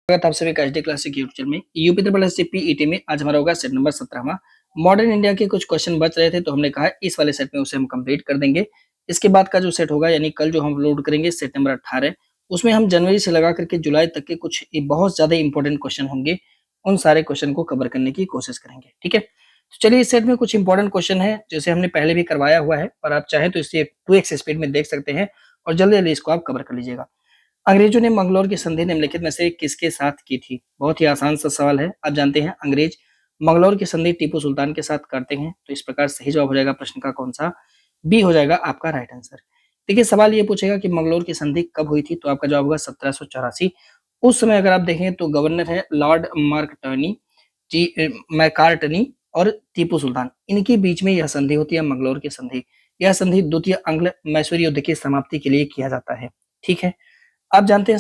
स्वागत आप सभी का एचडी क्लासिक यूट्यूब चैनल में। यूपी ट्रिपल एस पीईटी में आज हमारा होगा सेट नंबर 17वां। मॉडर्न इंडिया के कुछ क्वेश्चन बच रहे थे तो हमने कहा इस वाले सेट में उसे हम कंप्लीट कर देंगे। इसके बाद का जो सेट होगा यानी कल जो हम अपलोड करेंगे सेट नंबर 18, उसमें हम जनवरी से लगा करके जुलाई तक के कुछ बहुत ज्यादा इंपॉर्टेंट क्वेश्चन होंगे, उन सारे क्वेश्चन को कवर करने की कोशिश करेंगे। ठीक है, तो चलिए इस सेट में कुछ इंपॉर्टेंट क्वेश्चन है जैसे हमने पहले भी करवाया हुआ है और आप चाहें तो इसे 2x स्पीड में देख सकते हैं और जल्दी जल्दी इसको आप कवर कर लीजिएगा। अंग्रेजों ने मंगलौर की संधि निम्नलिखित में से किसके साथ की थी? बहुत ही आसान सा सवाल है। आप जानते हैं अंग्रेज मंगलौर की संधि टीपू सुल्तान के साथ करते हैं, तो इस प्रकार सही जवाब हो जाएगा प्रश्न का कौन सा? बी हो जाएगा आपका राइट आंसर। देखिए सवाल ये पूछेगा कि मंगलौर की संधि कब हुई थी, तो आपका जवाब होगा 1784। उस समय अगर आप देखें तो गवर्नर है लॉर्ड मैकार्टनी और टीपू सुल्तान, इनके बीच में यह संधि होती है मंगलौर की संधि। यह संधि द्वितीय आंग्ल मैसूर युद्ध की समाप्ति के लिए किया जाता है। ठीक है, आप जानते हैं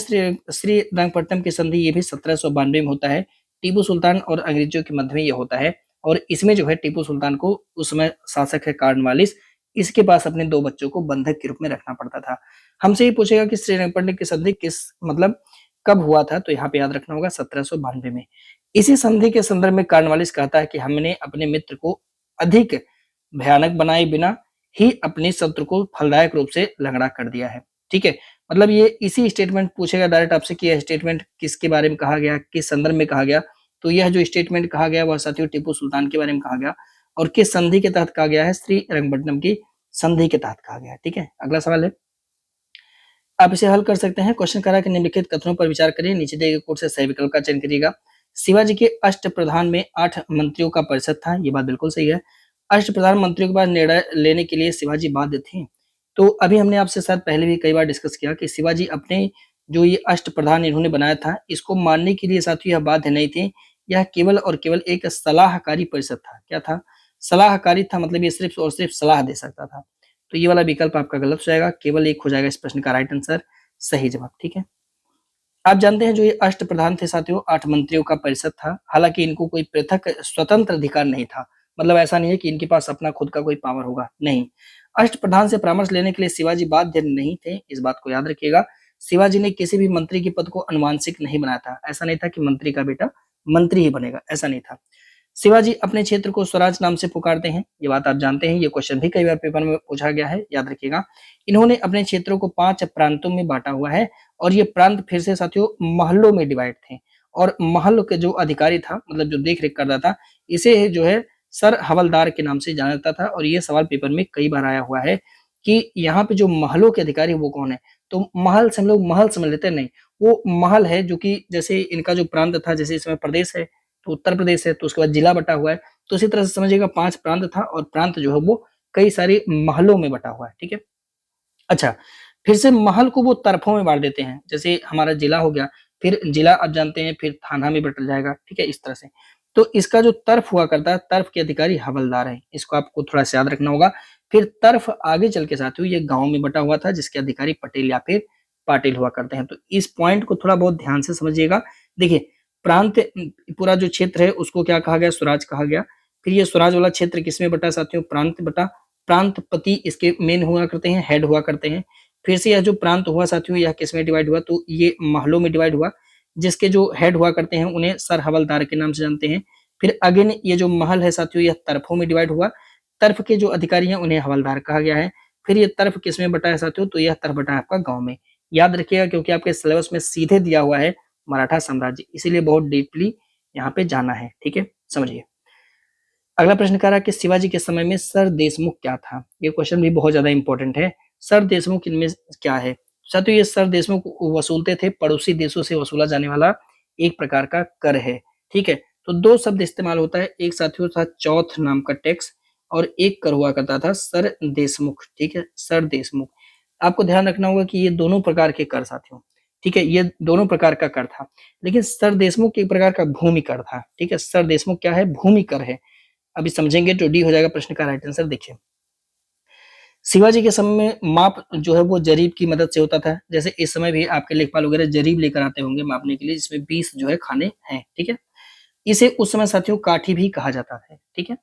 श्रीरंगपट्टनम की संधि ये भी 1792 में होता है। टीपू सुल्तान और अंग्रेजों के मध्य में ये होता है और इसमें जो है टीपू सुल्तान को उस समय शासक है कॉर्नवालिस, इसके पास अपने 2 बच्चों को बंधक के रूप में रखना पड़ता था। हमसे ये पूछेगा कि श्रीरंगपट्टनम की संधि किस मतलब कब हुआ था, तो यहाँ पे याद रखना होगा 1792 में। इसी संधि के संदर्भ में कॉर्नवालिस कहता है कि हमने अपने मित्र को अधिक भयानक बनाए बिना ही अपने शत्रु को फलदायक रूप से लंगड़ा कर दिया है। ठीक है, मतलब ये इसी स्टेटमेंट पूछेगा डायरेक्ट आपसे कि यह स्टेटमेंट किसके बारे में कहा गया, किस संदर्भ में कहा गया। तो यह जो स्टेटमेंट कहा गया वह साथियों टीपू सुल्तान के बारे में कहा गया और किस संधि के तहत कहा गया है? श्रीरंगपट्टनम की संधि के तहत कहा गया है। ठीक है, अगला सवाल है, आप इसे हल कर सकते हैं। क्वेश्चन करा कि निम्नलिखित कथनों पर विचार करिए, नीचे दिए गए कोड से सही विकल्प का चयन करिएगा। शिवाजी के अष्टप्रधान में 8 मंत्रियों का परिषद था, ये बात बिल्कुल सही है। अष्टप्रधान मंत्रियों के पास निर्णय लेने के लिए शिवाजी बाध्य थे। तो अभी हमने आपसे शायद पहले भी कई बार डिस्कस किया कि शिवाजी अपने जो ये अष्टप्रधान इन्होंने बनाया था, इसको मानने के लिए साथियों यह बाध्य नहीं थे। यह केवल और केवल एक सलाहकारी परिषद था। क्या था? सलाहकारी था, मतलब ये सिर्फ और सिर्फ सलाह दे सकता था। तो ये वाला विकल्प आपका गलत हो जाएगा, केवल एक हो जाएगा इस प्रश्न का राइट आंसर, सही जवाब। ठीक है, आप जानते हैं जो ये अष्टप्रधान थे साथियों 8 मंत्रियों का परिषद था। हालांकि इनको कोई पृथक स्वतंत्र अधिकार नहीं था, मतलब ऐसा नहीं है कि इनके पास अपना खुद का कोई पावर होगा, नहीं। अष्टप्रधान से परामर्श लेने के लिए शिवाजी बाध्य नहीं थे, इस बात को याद रखिएगा। शिवाजी ने किसी भी मंत्री के पद को अनुवांशिक नहीं बनाया था। ऐसा नहीं था कि मंत्री का बेटा मंत्री ही बनेगा, ऐसा नहीं था। शिवाजी अपने क्षेत्र को स्वराज नाम से पुकारते हैं, ये बात आप जानते हैं। ये क्वेश्चन भी कई बार पेपर में पूछा गया है, याद रखिएगा। इन्होंने अपने क्षेत्रों को 5 प्रांतों में बांटा हुआ है और ये प्रांत फिर से साथियों महलों में डिवाइड थे और महल के जो अधिकारी था, मतलब जो देख रेख करता था, इसे जो है सर हवलदार के नाम से जाना जाता था। और ये सवाल पेपर में कई बार आया हुआ है कि यहाँ पे जो महलों के अधिकारी वो कौन है? तो महल से हम लोग महल समझ लेते हैं, नहीं, वो महल है जो कि जैसे इनका जो प्रांत था, जैसे इसमें प्रदेश है तो उत्तर प्रदेश है, तो उसके बाद जिला बटा हुआ है, तो इसी तरह से समझिएगा 5 प्रांत था और प्रांत जो है वो कई सारे महलों में बटा हुआ है। ठीक है, अच्छा, फिर से महल को वो तरफों में बांट देते हैं, जैसे हमारा जिला हो गया, फिर जिला आप जानते हैं फिर थाना में बट जाएगा। ठीक है, इस तरह से। तो इसका जो तर्फ हुआ करता है, तर्फ के अधिकारी हवलदार है, इसको आपको थोड़ा सा याद रखना होगा। फिर तर्फ आगे चल के साथियों ये गांव में बटा हुआ था जिसके अधिकारी पटेल या फिर पाटिल हुआ करते हैं। तो इस पॉइंट को थोड़ा बहुत ध्यान से समझिएगा। देखिए प्रांत पूरा जो क्षेत्र है उसको क्या कहा गया? स्वराज कहा गया। फिर ये स्वराज वाला क्षेत्र किसमें बटा साथियों? प्रांत बटा। प्रांतपति इसके मेन हुआ करते हैं, हेड हुआ करते हैं। फिर से यह जो प्रांत हुआ साथियों यह किसमें डिवाइड हुआ? तो ये महलों में डिवाइड हुआ, जिसके जो हेड हुआ करते हैं उन्हें सर हवलदार के नाम से जानते हैं। फिर अगेन ये जो महल है साथियों यह तरफों में डिवाइड हुआ, तरफ के जो अधिकारी हैं उन्हें हवलदार कहा गया है। फिर ये तरफ किसमें बटा है साथियों? तो यह तरफ बटा है आपका गांव में। याद रखिएगा क्योंकि आपके सिलेबस में सीधे दिया हुआ है मराठा साम्राज्य, इसीलिए बहुत डीपली यहाँ पे जाना है। ठीक है, समझिए। अगला प्रश्न कह रहा है कि शिवाजी के समय में सर देशमुख क्या था? ये क्वेश्चन भी बहुत ज्यादा इंपॉर्टेंट है। सर देशमुख इनमें क्या है साथियों? ये सर देशमुख वसूलते थे पड़ोसी देशों से वसूला जाने वाला एक प्रकार का कर है। ठीक है, तो 2 शब्द इस्तेमाल होता है, एक साथियों था चौथ नाम का टैक्स और एक कर हुआ करता था सर देशमुख। ठीक है, सर देशमुख। आपको ध्यान रखना होगा कि ये दोनों प्रकार के कर साथियों, ठीक है, ये दोनों प्रकार का कर था, लेकिन सर देशमुख एक प्रकार का भूमि कर था। ठीक है, सर देशमुख क्या है? भूमि कर है। अभी समझेंगे तो डी हो जाएगा प्रश्न का राइट आंसर। देखिए शिवाजी के समय में माप जो है वो जरीब की मदद से होता था, जैसे इस समय भी आपके लेखपाल वगैरह जरीब लेकर आते होंगे मापने के लिए, जिसमें 20 जो है खाने हैं। ठीक है, इसे उस समय साथियों काठी भी कहा जाता था। ठीक है,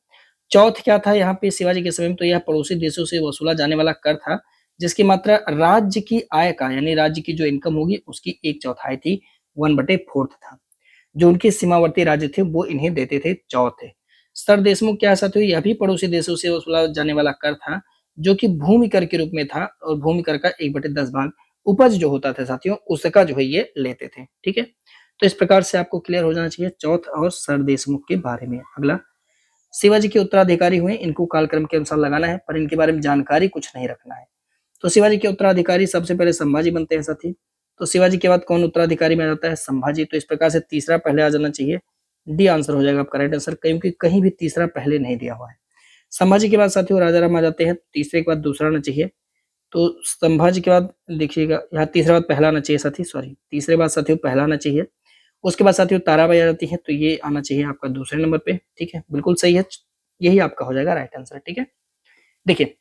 चौथ क्या था यहाँ पे शिवाजी के समय में? तो यह पड़ोसी देशों से वसूला जाने वाला कर था जिसकी मात्रा राज्य की आय का यानी राज्य की जो इनकम होगी उसकी 1/4 थी, 1/4 था। जो उनके सीमावर्ती राज्य थे वो इन्हें देते थे चौथे। सर देशमुख क्या साथियों, यह भी पड़ोसी देशों से वसूला जाने वाला कर था, जो कि भूमि कर के रूप में था, और भूमि कर का 1/10 भाग उपज जो होता था साथियों, उसका जो है ये लेते थे। ठीक है, तो इस प्रकार से आपको क्लियर हो जाना चाहिए चौथ और सर देशमुख के बारे में। अगला, शिवाजी के उत्तराधिकारी हुए, इनको कालक्रम के अनुसार लगाना है, पर इनके बारे में जानकारी कुछ नहीं रखना है। तो शिवाजी के उत्तराधिकारी सबसे पहले संभाजी बनते हैं साथी। तो शिवाजी के बाद कौन उत्तराधिकारी में आ जाता है? संभाजी। तो इस प्रकार से तीसरा पहले आ जाना चाहिए। डी आंसर हो जाएगा आपका राइट आंसर, क्योंकि कहीं भी तीसरा पहले नहीं दिया हुआ है। संभाजी के बाद साथियों राजाराम आ जाते हैं, तीसरे के बाद दूसरा आना चाहिए। तो संभाजी के बाद देखिएगा यहाँ तीसरे बाद पहला आना चाहिए साथी, सॉरी तीसरे बाद साथियों पहला आना चाहिए। उसके बाद साथियों ताराबाई आ जाती है, तो ये आना चाहिए आपका दूसरे नंबर पे। ठीक है, बिल्कुल सही है, यही आपका हो जाएगा राइट आंसर। ठीक है, देखिए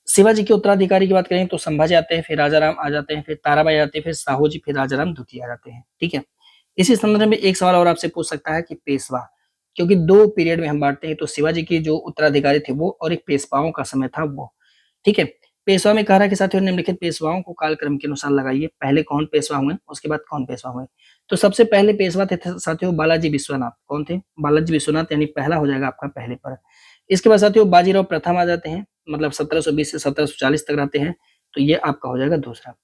शिवाजी के उत्तराधिकारी की बात करें तो संभाजी आते हैं, फिर राजाराम आ जाते हैं, फिर ताराबाई आते हैं, फिर साहू जी, फिर राजाराम द्वितीय आ जाते हैं। ठीक है, इसी संदर्भ में एक सवाल और आपसे पूछ सकता है कि पेशवा, क्योंकि दो पीरियड में हम बांटते हैं, तो शिवाजी के जो उत्तराधिकारी थे वो, और एक पेशवाओं का समय था वो। ठीक है, पेशवा में कह रहा है कि साथियों निम्नलिखित पेशवाओं को कालक्रम के अनुसार लगाइए। पहले कौन पेशवा हुए, उसके बाद कौन पेशवा हुए। तो सबसे पहले पेशवा थे साथियों बालाजी विश्वनाथ। कौन थे? बालाजी विश्वनाथ, यानी पहला हो जाएगा आपका पहले पर। इसके बाद साथियों बाजीराव प्रथम आ जाते हैं, मतलब 1720 से 1740 तक रहते हैं, तो ये आपका हो जाएगा दूसरा।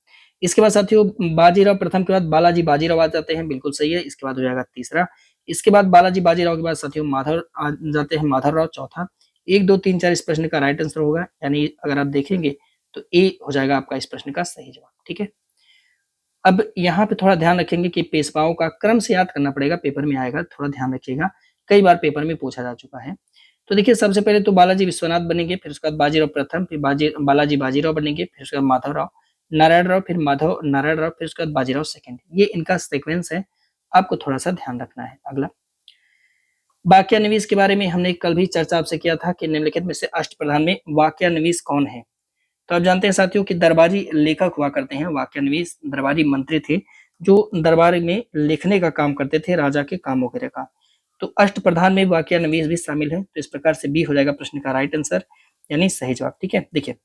इसके बाद साथियों बाजीराव प्रथम के बाद बालाजी बाजीराव आ जाते हैं, बिल्कुल सही है, इसके बाद हो जाएगा तीसरा। इसके बाद बालाजी बाजीराव के बाद साथियों माधव आ जाते हैं, माधवराव चौथा। 1, 2, 3, 4 इस प्रश्न का राइट आंसर होगा, यानी अगर आप देखेंगे तो ए हो जाएगा आपका इस प्रश्न का सही जवाब। ठीक है, अब यहाँ पे थोड़ा ध्यान रखेंगे कि पेशवाओं का क्रम से याद करना पड़ेगा, पेपर में आएगा, थोड़ा ध्यान रखिएगा, कई बार पेपर में पूछा जा चुका है। तो देखिए सबसे पहले तो बालाजी विश्वनाथ बनेंगे, फिर उसके बाद बाजीराव प्रथम, फिर बालाजी बाजीराव बनेंगे, फिर उसके बाद माधवराव, नारायण राव, फिर माधव नारायण राव, फिर उसके बाद बाजीराव सेकंड। ये इनका सीक्वेंस है, आपको थोड़ा सा ध्यान रखना है। अगला, वाक्यान्वीस के बारे में हमने कल भी चर्चा आपसे किया था कि निम्नलिखित में से अष्टप्रधान में वाक्यान्वीस कौन है। तो आप जानते हैं साथियों कि दरबारी लेखक हुआ करते हैं, वाक्यान्वीस दरबारी मंत्री थे जो दरबार में लिखने का काम करते थे, राजा के काम वगैरह का। तो अष्टप्रधान में वाक्यान्वीस भी शामिल है, तो इस प्रकार से बी हो जाएगा प्रश्न का राइट आंसर, यानी सही जवाब। ठीक है, देखिए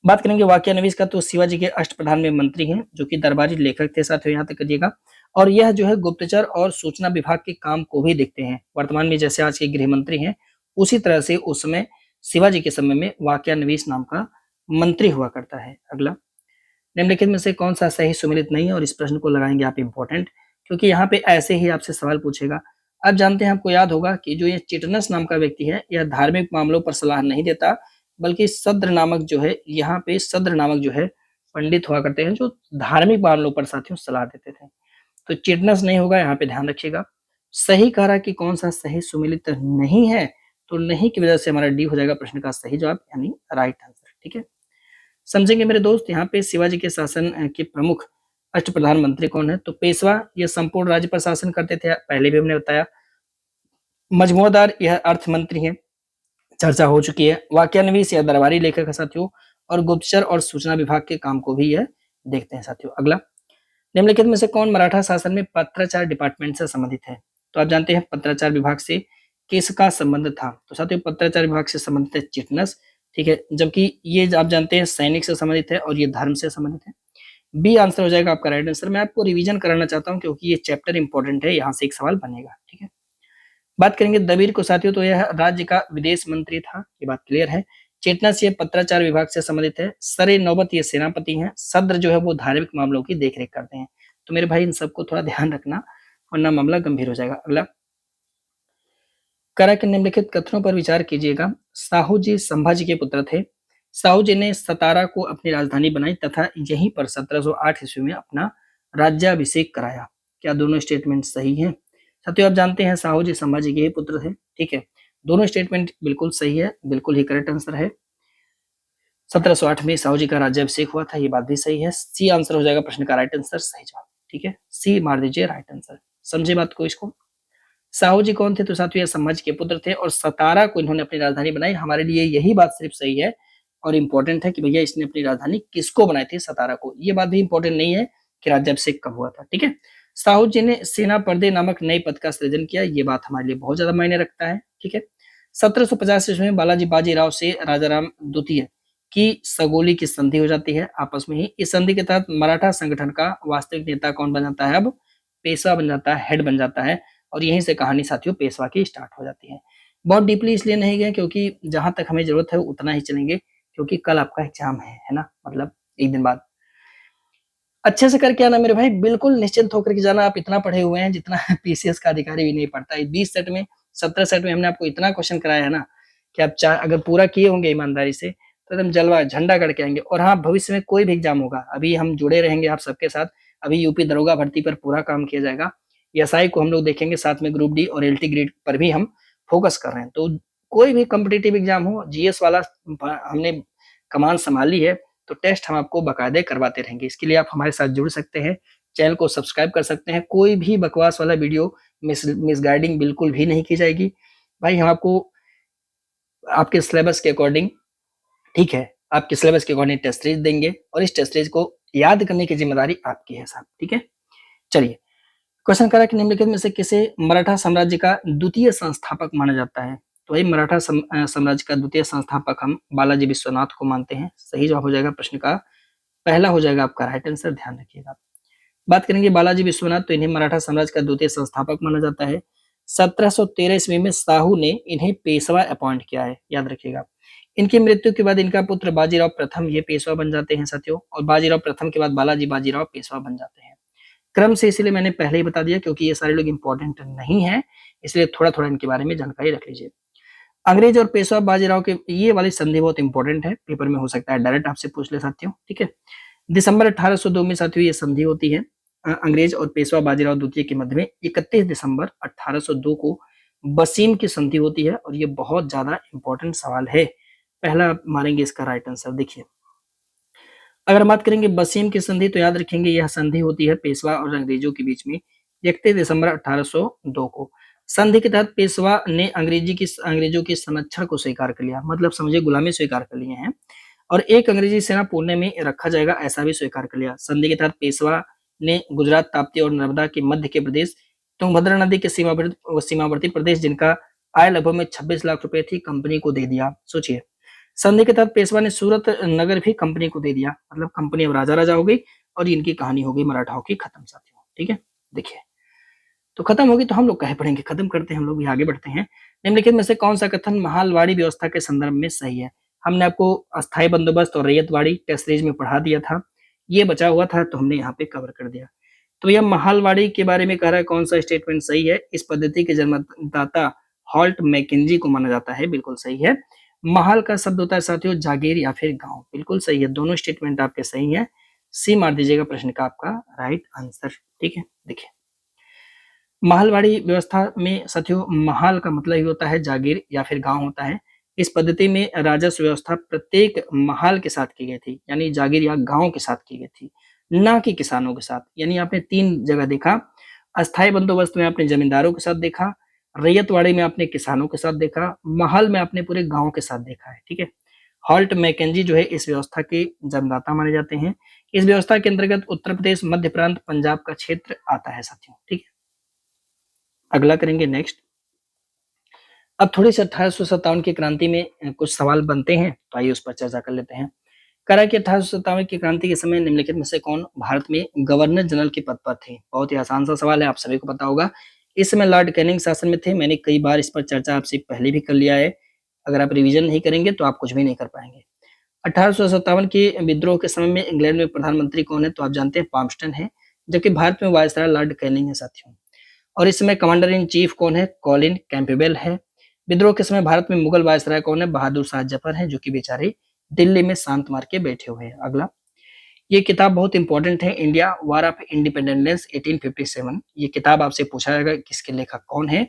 बात करेंगे वाक्यान्वीस का, तो शिवाजी के अष्टप्रधान में मंत्री हैं जो कि दरबारी लेखक थे साथियों, यहाँ तक करिएगा। और यह जो है गुप्तचर और सूचना विभाग के काम को भी देखते हैं। वर्तमान में जैसे आज के गृह मंत्री हैं, उसी तरह से उस समय शिवाजी के समय में वाक्यान्वीस नाम का मंत्री हुआ करता है। अगला, निम्नलिखित में से कौन सा सही सुमेलित नहीं है, और इस प्रश्न को लगाएंगे आप इंपॉर्टेंट, क्योंकि यहाँ पे ऐसे ही आपसे सवाल पूछेगा। आप जानते हैं, आपको याद होगा कि जो ये चिटनस नाम का व्यक्ति है, यह धार्मिक मामलों पर सलाह नहीं देता, बल्कि सद्र नामक जो है, यहाँ पे सद्र नामक जो है पंडित हुआ करते हैं, जो धार्मिक मामलों पर साथियों सलाह देते थे। तो चिटनस नहीं होगा, यहाँ पे ध्यान रखिएगा। सही कह रहा है कि कौन सा सही सुमेलित नहीं है, तो नहीं की वजह से हमारा डी हो जाएगा प्रश्न का सही जवाब, यानी राइट आंसर। ठीक है, समझेंगे मेरे दोस्त, यहाँ पे शिवाजी के शासन के प्रमुख अष्ट प्रधानमंत्री कौन है। तो पेशवा ये संपूर्ण राज्य पर शासन करते थे, पहले भी हमने बताया। मजमूदार यह अर्थ मंत्री है, चर्चा हो चुकी है। वाक्यान्वीस या दरबारी लेखक है साथियों, और गुप्तचर और सूचना विभाग के काम को भी यह देखते हैं साथियों। अगला, निम्नलिखित में से कौन मराठा शासन में पत्राचार डिपार्टमेंट से संबंधित है। तो आप जानते हैं पत्राचार विभाग से किसका संबंध था। तो साथियों पत्राचार विभाग से संबंधित है चिटनस। ठीक है, जबकि ये आप जानते हैं सैनिक से संबंधित है, और ये धर्म से संबंधित है। बी आंसर हो जाएगा आपका राइट आंसर। मैं आपको रिवीजन कराना चाहता हूँ, क्योंकि ये चैप्टर इंपॉर्टेंट है, यहाँ से एक सवाल बनेगा। ठीक है, बात करेंगे दबीर को साथियों, तो यह राज्य का विदेश मंत्री था, ये बात क्लियर है। चेतनस ये पत्राचार विभाग से संबंधित है। सरे नौबत ये सेनापति हैं। सद्र जो है वो धार्मिक मामलों की देखरेख करते हैं। तो मेरे भाई इन सबको थोड़ा ध्यान रखना, वरना मामला गंभीर हो जाएगा। अगला, करा के निम्नलिखित कथनों पर विचार कीजिएगा। साहू जी संभाजी के पुत्र थे। साहू जी ने सतारा को अपनी राजधानी बनाई तथा यहीं पर 1708 ईस्वी में अपना राज्याभिषेक कराया। क्या दोनों स्टेटमेंट सही हैं? साथियों आप जानते हैं साहू जी संभाजी के ही पुत्र थे। ठीक है, दोनों स्टेटमेंट बिल्कुल सही है, बिल्कुल ही करेक्ट आंसर है। 1708 में साहू जी का राज्याभिषेक हुआ था, ये बात भी सही है। सी आंसर हो जाएगा प्रश्न का राइट आंसर, सही जवाब। ठीक है, सी मार दीजिए राइट आंसर। समझे बात को इसको। साहू जी कौन थे? तो साथियों संभाजी के पुत्र थे, और सतारा को इन्होंने अपनी राजधानी बनाई। हमारे लिए यही बात सिर्फ सही है और इम्पोर्टेंट है कि भैया इसने अपनी राजधानी किसको बनाई थी, सतारा को। ये बात भी इंपॉर्टेंट नहीं है कि राज्याभिषेक कब हुआ था। ठीक है, साहू जी ने सेना पर्दे नामक नए पद का सृजन किया, ये बात हमारे लिए बहुत ज्यादा मायने रखता है। ठीक है, 1750 ईस्वी में बालाजी बाजीराव से राजाराम द्वितीय की सगोली की संधि हो जाती है आपस में ही। इस संधि के तहत मराठा संगठन का वास्तविक नेता कौन बन जाता है? अब पेशवा बन जाता है, हेड बन जाता है, और यहीं से कहानी साथियों पेशवा की स्टार्ट हो जाती है। बहुत डीपली इसलिए नहीं गए क्योंकि जहां तक हमें जरूरत है उतना ही चलेंगे, क्योंकि कल आपका एग्जाम है ना, मतलब एक दिन बाद। अच्छे से करके आना मेरे भाई, बिल्कुल निश्चिंत होकर के जाना। आप इतना पढ़े हुए हैं जितना पीसीएस का अधिकारी भी नहीं पढ़ता है। 20 सेट में 17 सेट में हमने आपको इतना क्वेश्चन कराया है ना कि आप अगर पूरा किए होंगे ईमानदारी से तो एकदम जलवा झंडा गड़ के आएंगे। और हाँ, भविष्य में कोई भी एग्जाम होगा, अभी हम जुड़े रहेंगे आप सबके साथ। अभी यूपी दरोगा भर्ती पर पूरा काम किया जाएगा, एसआई को हम लोग देखेंगे, साथ में ग्रुप डी और एलटी ग्रेड पर भी हम फोकस कर रहे हैं। तो कोई भी कॉम्पिटिटिव एग्जाम हो, जीएस वाला हमने कमान संभाली है, तो टेस्ट हम आपको बाकायदे करवाते रहेंगे। इसके लिए आप हमारे साथ जुड़ सकते हैं, चैनल को सब्सक्राइब कर सकते हैं। कोई भी बकवास वाला वीडियो मिसगाइडिंग बिल्कुल भी नहीं की जाएगी भाई। हम आपको आपके सिलेबस के अकॉर्डिंग, ठीक है, आपके सिलेबस के अकॉर्डिंग टेस्ट सीरीज देंगे, और इस टेस्ट सीरीज को याद करने की जिम्मेदारी आपकी है साहब, ठीक है। चलिए, क्वेश्चन करा कि निम्नलिखित में से किसे मराठा साम्राज्य का द्वितीय संस्थापक माना जाता है? तो वही मराठा साम्राज्य का द्वितीय संस्थापक हम बालाजी विश्वनाथ को मानते हैं। सही जवाब हो जाएगा प्रश्न का पहला हो जाएगा आपका राइट आंसर, ध्यान रखिएगा। बात करेंगे बालाजी विश्वनाथ, तो इन्हें मराठा साम्राज्य का द्वितीय संस्थापक माना जाता है। 1713 ईस्वी में साहू ने इन्हें पेशवा अपॉइंट किया है, याद रखिएगा। इनकी मृत्यु के बाद इनका पुत्र बाजीराव प्रथम ये पेशवा बन जाते हैं साथियों, और बाजीराव प्रथम के बाद बालाजी बाजीराव पेशवा बन जाते हैं। क्रम से इसलिए मैंने पहले ही बता दिया क्योंकि ये सारे लोग इंपॉर्टेंट नहीं है, इसलिए थोड़ा थोड़ा इनके बारे में जानकारी रख लीजिए। अंग्रेज और पेशवा बाजीराव के ये वाली संधि बहुत इंपॉर्टेंट है, पेपर में हो सकता है डायरेक्ट आपसे पूछ ले साथियों, ठीक है। दिसंबर 1802 में साथियों ये संधि होती है अंग्रेज और पेशवा बाजीराव द्वितीय के मध्य में। 31 दिसंबर 1802 को बसीम की संधि होती है, और ये बहुत ज्यादा इंपॉर्टेंट सवाल है। पहला आप मारेंगे इसका राइट आंसर। देखिए, अगर बात करेंगे बसीम की संधि, तो याद रखेंगे यह संधि होती है पेशवा और अंग्रेजों के बीच में 31 दिसंबर 1802 को। संधि के तहत पेशवा ने अंग्रेजों की संरक्षण को स्वीकार कर लिया, मतलब समझे गुलामी स्वीकार कर लिए हैं, और एक अंग्रेजी सेना पुणे में रखा जाएगा ऐसा भी स्वीकार कर लिया। संधि के तहत पेशवा ने गुजरात, ताप्ती और नर्मदा के मध्य के प्रदेश, तुंगभद्रा नदी के सीमावर्ती प्रदेश जिनका आय लगभग में 26 लाख रुपए थी, कंपनी को दे दिया। सोचिए, संधि के तहत पेशवा ने सूरत नगर भी कंपनी को दे दिया, मतलब कंपनी अब राजा राजा हो गई, और इनकी कहानी हो गई मराठाओं की खत्म साथियों, ठीक है। देखिए, तो खत्म होगी तो हम लोग कहे पढ़ेंगे, खत्म करते हैं, हम लोग भी आगे बढ़ते हैं। निम्नलिखित में से कौन सा कथन महालवाड़ी व्यवस्था के संदर्भ में सही है? हमने आपको अस्थायी बंदोबस्त और रैयतवाड़ी टेस्ट सीरीज में पढ़ा दिया था, ये बचा हुआ था तो हमने यहाँ पे कवर कर दिया। तो यह महालवाड़ी के बारे में कह रहा है, कौन सा स्टेटमेंट सही है? इस पद्धति के जन्मदाता हॉल्ट मैकेंजी को माना जाता है, बिल्कुल सही है। महल का शब्द होता है साथियों जागीर या फिर गांव, बिल्कुल सही है, दोनों स्टेटमेंट आपके सही है। सी मार दीजिएगा प्रश्न का आपका राइट आंसर, ठीक है। देखिए, महलवाड़ी व्यवस्था में साथियों महल का मतलब ही होता है जागीर या फिर गांव होता है। इस पद्धति में राजस्व व्यवस्था प्रत्येक महल के साथ की गई थी, यानी जागीर या गांव के साथ की गई थी, ना कि किसानों के साथ। यानी आपने तीन जगह देखा, अस्थायी बंदोबस्त में आपने जमींदारों के साथ देखा, रैयतवाड़ी में आपने किसानों के साथ देखा, महल में आपने पूरे गांव के साथ देखा है, ठीक है। हॉल्ट मैकेंजी जो है इस व्यवस्था के जन्मदाता माने जाते हैं। इस व्यवस्था के अंतर्गत उत्तर प्रदेश, मध्य प्रांत, पंजाब का क्षेत्र आता है साथियों, ठीक है। अगला करेंगे नेक्स्ट। अब थोड़ी सी 1857 की क्रांति में कुछ सवाल बनते हैं, तो आइए उस पर चर्चा कर लेते हैं। करा कि 1857 की क्रांति के समय निम्नलिखित में से कौन भारत में गवर्नर जनरल के पद पर थे? बहुत ही आसान सा सवाल है, आप सभी को पता होगा। इस समय लॉर्ड कैनिंग शासन में थे, मैंने कई बार इस पर चर्चा आपसे पहले भी कर लिया है। अगर आप रिवीजन नहीं करेंगे तो आप कुछ भी नहीं कर पाएंगे। 1857 के विद्रोह के समय में इंग्लैंड में प्रधानमंत्री कौन है? तो आप जानते हैं पाम्पस्टन है, जबकि भारत में वायसराय लॉर्ड कैनिंग है साथियों। और इस समय कमांडर इन चीफ कौन है? कॉलिन कैंपबेल है। विद्रोह के समय भारत में मुगल वायसराय कौन है? बहादुर शाह जफर है, जो कि बेचारे दिल्ली में शांत मार के बैठे हुए हैं। अगला, ये किताब बहुत इंपॉर्टेंट है, इंडिया वार ऑफ इंडिपेंडेंस 1857। ये किताब आपसे पूछा जाएगा किसके लेखक कौन है?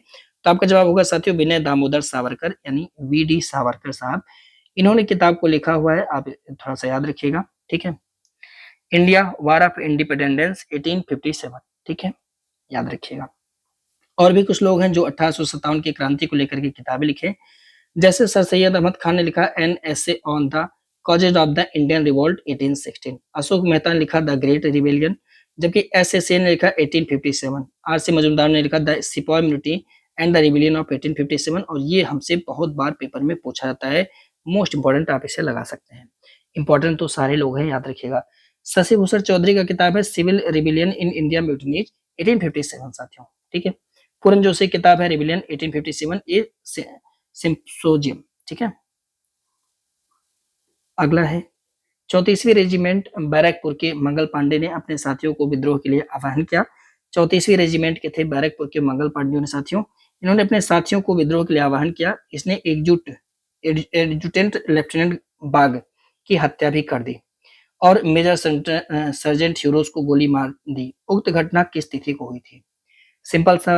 तो आपका जवाब होगा साथियों विनय दामोदर सावरकर, यानी वी.डी. सावरकर साहब। इन्होंने किताब को लिखा हुआ है, आप थोड़ा सा याद रखिएगा, ठीक है। इंडिया वार ऑफ इंडिपेंडेंस 1857, ठीक है, याद रखिएगा। और भी कुछ लोग हैं जो 1857 की क्रांति को लेकर के किताबें लिखे, जैसे सर सैयद अहमद खान ने लिखा an essay on the causes of the Indian revolt 1816। Ashok Mehta ने लिखा द ग्रेट रिबेलियन, जबकि एस एस ने लिखा 1857। आर सी मजूमदार ने लिखा the sepoy mutiny and the rebellion of 1857। और ये हमसे बहुत बार पेपर में पूछा जाता है, मोस्ट इंपॉर्टेंट, आप इसे लगा सकते हैं। इंपॉर्टेंट तो सारे लोग हैं, याद रखिएगा। शशि भूषण चौधरी का किताब है civil rebellion in India mutinies 1857 साथियों, ठीक है। पूरन जोशी की किताब है रिबिलियन 1857 ए सिम्पोजियम, ठीक है। अगला है 34वीं रेजिमेंट बैरकपुर के मंगल पांडे ने अपने साथियों को विद्रोह के लिए आह्वान किया। 34वीं रेजिमेंट के थे बैरकपुर के मंगल पांडे ने साथियों, इन्होंने अपने साथियों को विद्रोह के लिए आह्वान किया। इसने एडजुटेंट लेफ्टिनेंट बाग की हत्या भी कर दी और मेजर सर्जेंट ह्यूरोस को गोली मार दी। उक्त घटना किस तिथि को हुई थी? सिंपल सा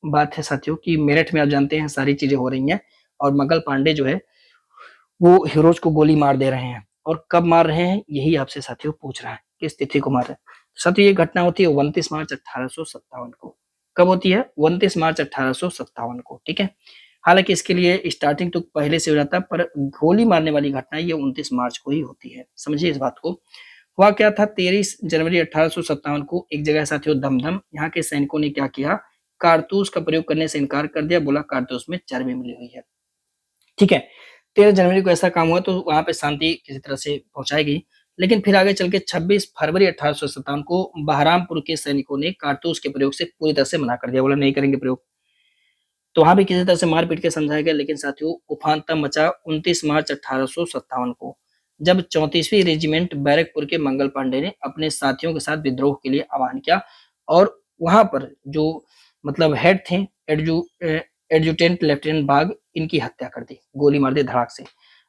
बात है साथियों कि मेरठ में आप जानते हैं सारी चीजें हो रही हैं और मंगल पांडे जो है वो हीरोज को गोली मार दे रहे हैं और कब मार रहे हैं यही आपसे साथियों पूछ रहा है, किस तिथि को मार रहे हैं। साथियों ये घटना होती है 29 मार्च 1857 को। कब होती है? 29 मार्च 1857 को, ठीक है। हालांकि इसके लिए स्टार्टिंग तो पहले से हो जाता है पर गोली मारने वाली घटना ये 29 मार्च को ही होती है, समझिए इस बात को। हुआ क्या था 23 जनवरी 1857 को एक जगह साथियों दमदम, यहाँ के सैनिकों ने क्या किया, कारतूस का प्रयोग करने से इनकार कर दिया, बोला कारतूस में चर्बी मिली हुई है, ठीक है। 13 जनवरी को ऐसा काम हुआ तो वहां पे शांति किसी तरह से पहुंचाई गई। लेकिन फिर आगे चल के 26 फरवरी 1857 को बहरामपुर के सैनिकों ने कारतूस के प्रयोग से पूरी तरह से मना कर दिया, बोला नहीं करेंगे प्रयोग। तो वहां भी किसी तरह से मार पीट के समझाया गया। लेकिन साथियों उफान तब मचा 29 मार्च 1857 को जब 34वीं रेजिमेंट बैरकपुर के मंगल पांडे ने अपने साथियों के साथ विद्रोह के लिए आह्वान किया और वहां पर जो मतलब हेड थे एडजुटेंट लेफ्टिनेंट बाग, इनकी हत्या कर दी, गोली मार दी धड़ाक से।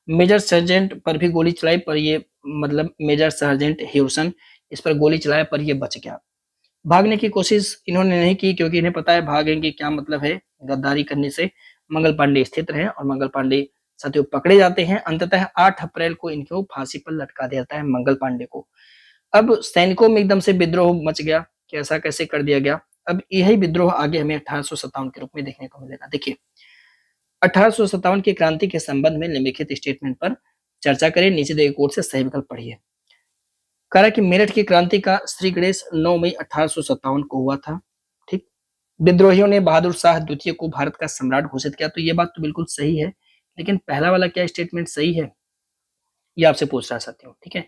मेजर सर्जेंट पर भी गोली चलाई पर ये मतलब मेजर सर्जेंट ह्यूसन इस पर गोली चलाया पर ये बच गया। भागने की कोशिश इन्होंने नहीं की क्योंकि इन्हें पता है भागेंगे क्या मतलब है, गद्दारी करने से मंगल पांडे स्थित रहे और मंगल पांडे साथियों पकड़े जाते हैं। अंततः 8 अप्रैल को इनको फांसी पर लटका दिया जाता है मंगल पांडे को। अब सैनिकों में एकदम से विद्रोह मच गया कि ऐसा कैसे कर दिया गया। अब यही विद्रोह आगे हमें 1857 के रूप में देखने को मिलेगा। देखिए 1857 की क्रांति के संबंध में निम्नलिखित स्टेटमेंट पर चर्चा करें, नीचे दिए कोड से सही विकल्प पढ़िए। कह रहा कि मेरठ की क्रांति का श्री गणेश 9 मई 1857 को हुआ था, ठीक। विद्रोहियों ने बहादुर शाह द्वितीय को भारत का सम्राट घोषित किया, तो ये बात तो बिल्कुल सही है। लेकिन पहला वाला क्या स्टेटमेंट सही है ये आपसे पूछ रहा है साथियों, ठीक है,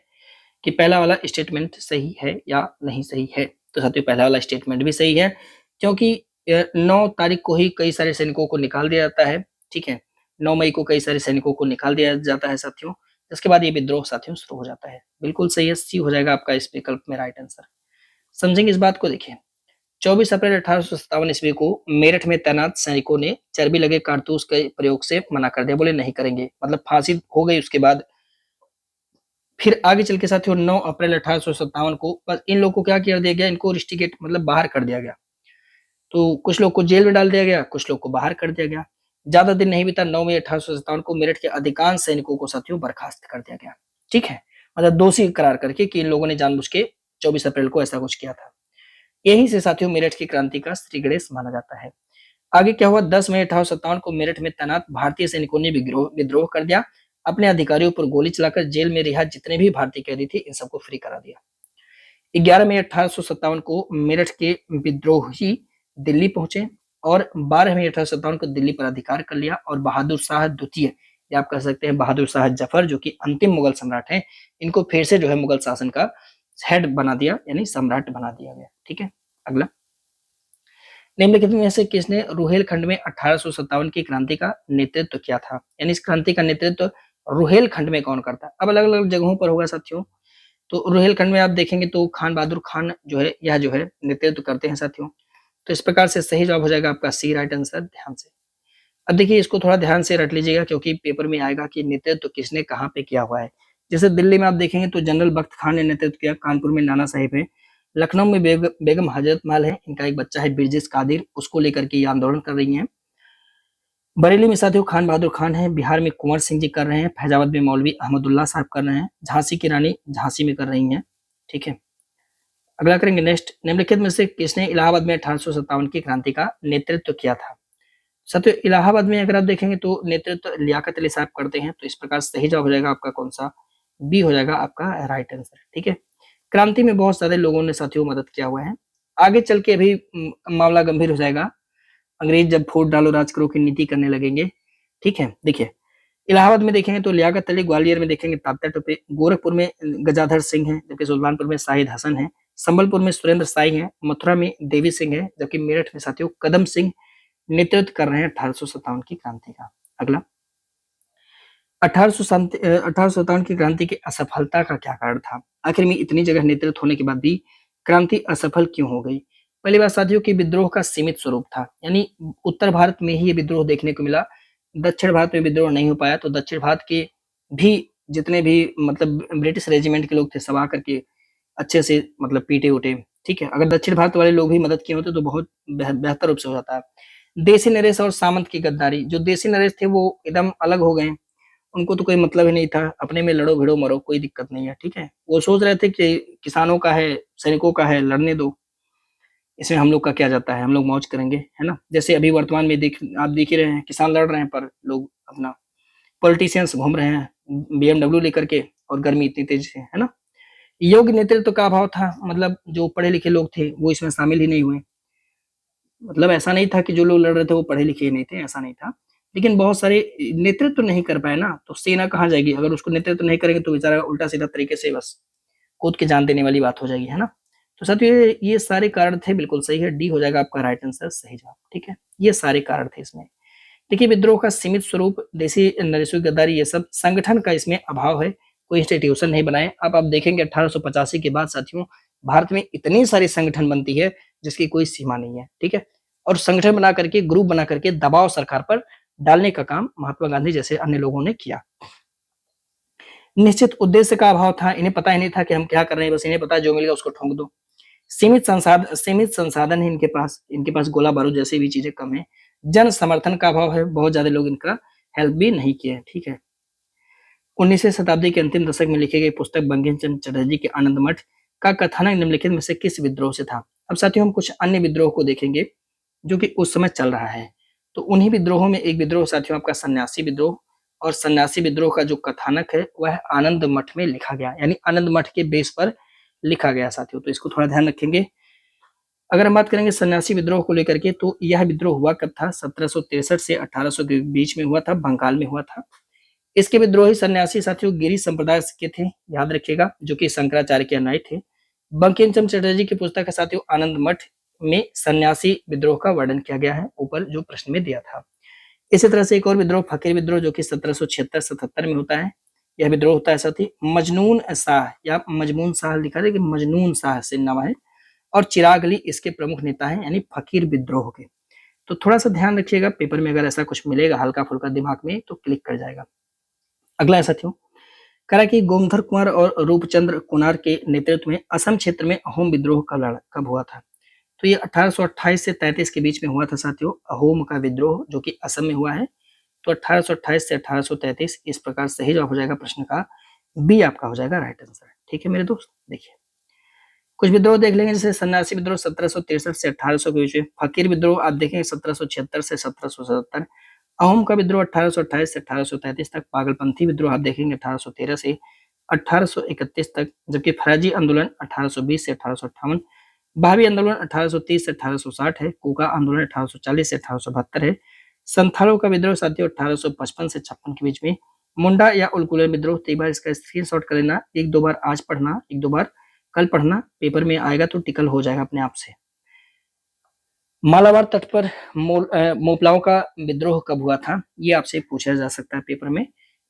कि पहला वाला स्टेटमेंट सही है या नहीं सही है। तो साथियों पहला वाला स्टेटमेंट भी सही है क्योंकि 9 तारीख को ही कई सारे सैनिकों को निकाल दिया जाता है, ठीक है। 9 मई को कई सारे सैनिकों को निकाल दिया जाता है साथियों। इसके बाद ये विद्रोह साथियों शुरू हो जाता है। बिल्कुल सही है, सी हो जाएगा आपका इस विकल्प में राइट आंसर। समझेंगे इस बात को। देखिए 24 अप्रैल 1857 ईस्वी को मेरठ में तैनात सैनिकों ने चर्बी लगे कारतूस के प्रयोग से मना कर दिया, बोले नहीं करेंगे, मतलब फांसी हो गई। उसके बाद फिर आगे चल के साथियों 9 अप्रैल 1857 को बस इन लोगों को क्या कर दिया गया, इनको रिस्ट्रिकेट मतलब बाहर कर दिया गया। तो कुछ लोग को जेल में डाल दिया गया, कुछ लोग को बाहर कर दिया गया। ज्यादा दिन नहीं बीता 9 मई 1857 को मेरठ के अधिकांश सैनिकों को साथियों बर्खास्त कर दिया गया, ठीक है। मतलब दोषी करार करके कि इन लोगों ने जानबूझ के 24 अप्रैल को ऐसा कुछ किया था। यहीं से साथियों मेरठ की क्रांति का श्री गणेश माना जाता है। आगे क्या हुआ 10 मई 1857 को मेरठ में तैनात भारतीय सैनिकों ने विद्रोह कर दिया। अपने अधिकारियों पर गोली चलाकर जेल में रिहा जितने भी भारतीय कैदी थे इन सबको फ्री करा दिया। 11 मई 1857 को मेरठ के विद्रोही दिल्ली पहुंचे और 12 मई 1857 को दिल्ली पर अधिकार कर लिया और बहादुर शाह द्वितीय या आप कह सकते हैं बहादुर शाह जफर जो कि अंतिम मुगल सम्राट हैं, इनको फिर से जो है मुगल शासन का हेड बना दिया यानी सम्राट बना दिया गया, ठीक है। अगला निम्नलिखित में से किसने रुहेलखंड में 1857 की क्रांति का नेतृत्व किया था, यानी इस क्रांति का नेतृत्व रुहेलखंड में कौन करता है। अब अलग अलग जगहों पर होगा साथियों। तो रुहेलखंड में आप देखेंगे तो खान बहादुर खान जो है यह जो है नेतृत्व करते हैं साथियों। तो इस प्रकार से सही जवाब हो जाएगा आपका सी राइट आंसर। ध्यान से अब देखिए इसको थोड़ा ध्यान से रट लीजिएगा क्योंकि पेपर में आएगा कि नेतृत्व किसने कहाँ पे किया हुआ है। जैसे दिल्ली में आप देखेंगे तो जनरल बख्त खान ने नेतृत्व किया, कानपुर में नाना साहिब है, लखनऊ में बेगम हजरत महल है, इनका एक बच्चा है बिरजिस कादिर, उसको लेकर के ये आंदोलन कर रही हैं। बरेली में साथियों खान बहादुर खान है, बिहार में कुंवर सिंह जी कर रहे हैं, फैजाबाद में मौलवी अहमदुल्ला साहब कर रहे हैं, झांसी की रानी झांसी में कर रही हैं, ठीक है। अगला करेंगे नेक्स्ट, निम्नलिखित में से किसने इलाहाबाद में 1857 की क्रांति का नेतृत्व किया था। साथियों इलाहाबाद में अगर आप देखेंगे तो नेतृत्व लियाकत अली साहब करते हैं। तो इस प्रकार सही जवाब हो जाएगा आपका कौन सा, बी हो जाएगा आपका राइट आंसर, ठीक है। क्रांति में बहुत सारे लोगों ने साथियों मदद किया हुआ है। आगे चल के अभी मामला गंभीर हो जाएगा, अंग्रेज जब फूट डालो राज करो की नीति करने लगेंगे, ठीक है। देखिए इलाहाबाद में देखेंगे तो लियाकत अली, ग्वालियर में देखेंगे तात्या टोपे, गोरखपुर में गजाधर सिंह है, जबकि सुल्तानपुर में शाहिद हसन है, संबलपुर में सुरेंद्र साई है, मथुरा में देवी सिंह है, जबकि मेरठ में साथियों कदम सिंह नेतृत्व कर रहे हैं 1857 की क्रांति का। अगला, 1857 की क्रांति की असफलता का क्या कारण था? आखिर में इतनी जगह नेतृत्व होने के बाद भी क्रांति असफल क्यों हो गई? पहली बात साथियों कि विद्रोह का सीमित स्वरूप था, यानी उत्तर भारत में ही ये विद्रोह देखने को मिला, दक्षिण भारत में विद्रोह नहीं हो पाया। तो दक्षिण भारत के भी जितने भी मतलब ब्रिटिश रेजिमेंट के लोग थे सब आकर के अच्छे से मतलब पीटे उठे, ठीक है। अगर दक्षिण भारत वाले लोग भी मदद किए होते तो बहुत बेहतर रूप से हो जाता। देसी नरेश और सामंत की गद्दारी, जो देसी नरेश थे वो एकदम अलग हो गए, उनको तो कोई मतलब ही नहीं था, अपने में लड़ो भिड़ो मरो, कोई दिक्कत नहीं है, ठीक है। वो सोच रहे थे कि किसानों का है, सैनिकों का है, लड़ने दो, इसमें हम लोग का क्या जाता है, हम लोग मौज करेंगे, है ना। जैसे अभी वर्तमान में आप देख ही रहे हैं, किसान लड़ रहे हैं पर लोग अपना पॉलिटिशियंस घूम रहे हैं बीएमडब्ल्यू लेकर के, और गर्मी इतनी तेज है ना। योग्य नेतृत्व का अभाव था, मतलब जो पढ़े लिखे लोग थे वो इसमें शामिल ही नहीं हुए। मतलब ऐसा नहीं था कि जो लोग लड़ रहे थे वो पढ़े लिखे नहीं थे, ऐसा नहीं था, लेकिन बहुत सारे नेतृत्व नहीं कर पाए ना, तो सेना कहाँ जाएगी? अगर उसको नेतृत्व नहीं करेंगे तो बेचारा उल्टा सीधा तरीके से बस कूद के जान देने वाली बात हो जाएगी, है ना। तो साथियों ये सारे कारण थे, बिल्कुल सही है, डी हो जाएगा आपका राइट आंसर, सही जवाब, ठीक है। ये सारे कारण थे इसमें। देखिए विद्रोह का सीमित स्वरूप, देसी नरेशों की गद्दारी, ये सब संगठन का इसमें अभाव है, कोई इंस्टीट्यूशन नहीं बनाए। अब आप देखेंगे 1885 के बाद साथियों भारत में इतनी सारी संगठन बनती है जिसकी कोई सीमा नहीं है, ठीक है। और संगठन बना करके, ग्रुप बना करके दबाव सरकार पर डालने का काम महात्मा गांधी जैसे अन्य लोगों ने किया। निश्चित उद्देश्य का अभाव था, इन्हें पता ही नहीं था कि हम क्या कर रहे हैं, बस इन्हें पता है जो मिलेगा उसको ठोक दो। सीमित संसाधन है इनके पास गोला बारूद जैसी भी चीजें कम है। जन समर्थन का अभाव है, बहुत ज्यादा लोग इनका हेल्प भी नहीं किए, ठीक है। 19वीं शताब्दी के अंतिम दशक में लिखी गई पुस्तक बंकिम चंद्र चटर्जी के आनंद मठ का कथानक निम्नलिखित में से किस विद्रोह से था? अब साथियों हम कुछ अन्य विद्रोह को देखेंगे जो कि उस समय चल रहा है। तो उन्हीं विद्रोहों में एक विद्रोह साथियों आपका सन्यासी विद्रोह, और सन्यासी विद्रोह का जो कथानक है वह आनंद मठ में लिखा गया, यानी आनंद मठ के बेस पर लिखा गया साथियों, तो इसको थोड़ा ध्यान रखेंगे। अगर हम बात करेंगे सन्यासी विद्रोह को लेकर के, तो यह विद्रोह हुआ कब था? 1763 से 1800 के बीच में हुआ था, बंगाल में हुआ था। इसके विद्रोही सन्यासी साथियों गिरी संप्रदाय के थे, याद रखिएगा, जो कि शंकराचार्य के अनुयायी थे। बंकिम चंद्र चटर्जी की पुस्तक है साथियों आनंद मठ में सन्यासी विद्रोह का वर्णन किया गया है, ऊपर जो प्रश्न में दिया था। इसी तरह से एक और विद्रोह फकीर विद्रोह जो कि 1776-77 में होता है। यह विद्रोह होता है साथी मजनून शाह या मजमून शाह लिखा है कि मजनून शाह से नाम है, और चिराग अली इसके प्रमुख नेता हैं, यानी फकीर विद्रोह के। तो थोड़ा सा ध्यान रखिएगा, पेपर में अगर ऐसा कुछ मिलेगा हल्का फुल्का दिमाग में तो क्लिक कर जाएगा। अगला है साथियों, करा कि गोमधर कुंवर और रूपचंद्र कुनार के नेतृत्व में असम क्षेत्र में अहोम विद्रोह कब हुआ था? तो ये 1828 से 33 के बीच में हुआ था साथियों, अहोम का विद्रोह जो कि असम में हुआ है। तो 1828 से 1833 इस प्रकार सही जवाब हो जाएगा प्रश्न का, बी आपका हो जाएगा राइट आंसर, ठीक है मेरे दोस्त। देखिए कुछ विद्रोह देख लेंगे, जैसे सन्यासी विद्रोह 1763 से 1800 के बीच में, फकीर विद्रोह आप देखेंगे 1776 से 1777, अहोम का विद्रोह 1828 से 1833 तक, पागलपंथी विद्रोह आप देखेंगे 1813 से 1831 तक, जबकि फराजी आंदोलन 1820 से 1858, भावी आंदोलन 1830 से 1860 है, कोका आंदोलन 1840 से 1872 है, संथालों का विद्रोह साथियों 1855 से 56 के बीच में, मुंडा या उलकुलर विद्रोह, तो एक बार इसका स्क्रीनशॉट कर लेना, एक दो बार आज पढ़ना, एक दो बार कल पढ़ना, पेपर में आएगा तो टिकल हो जाएगा अपने आप से। मालाबार तट पर मोपलाओं का विद्रोह कब हुआ था? ये आपसे पूछा जा सकता है पेपर में।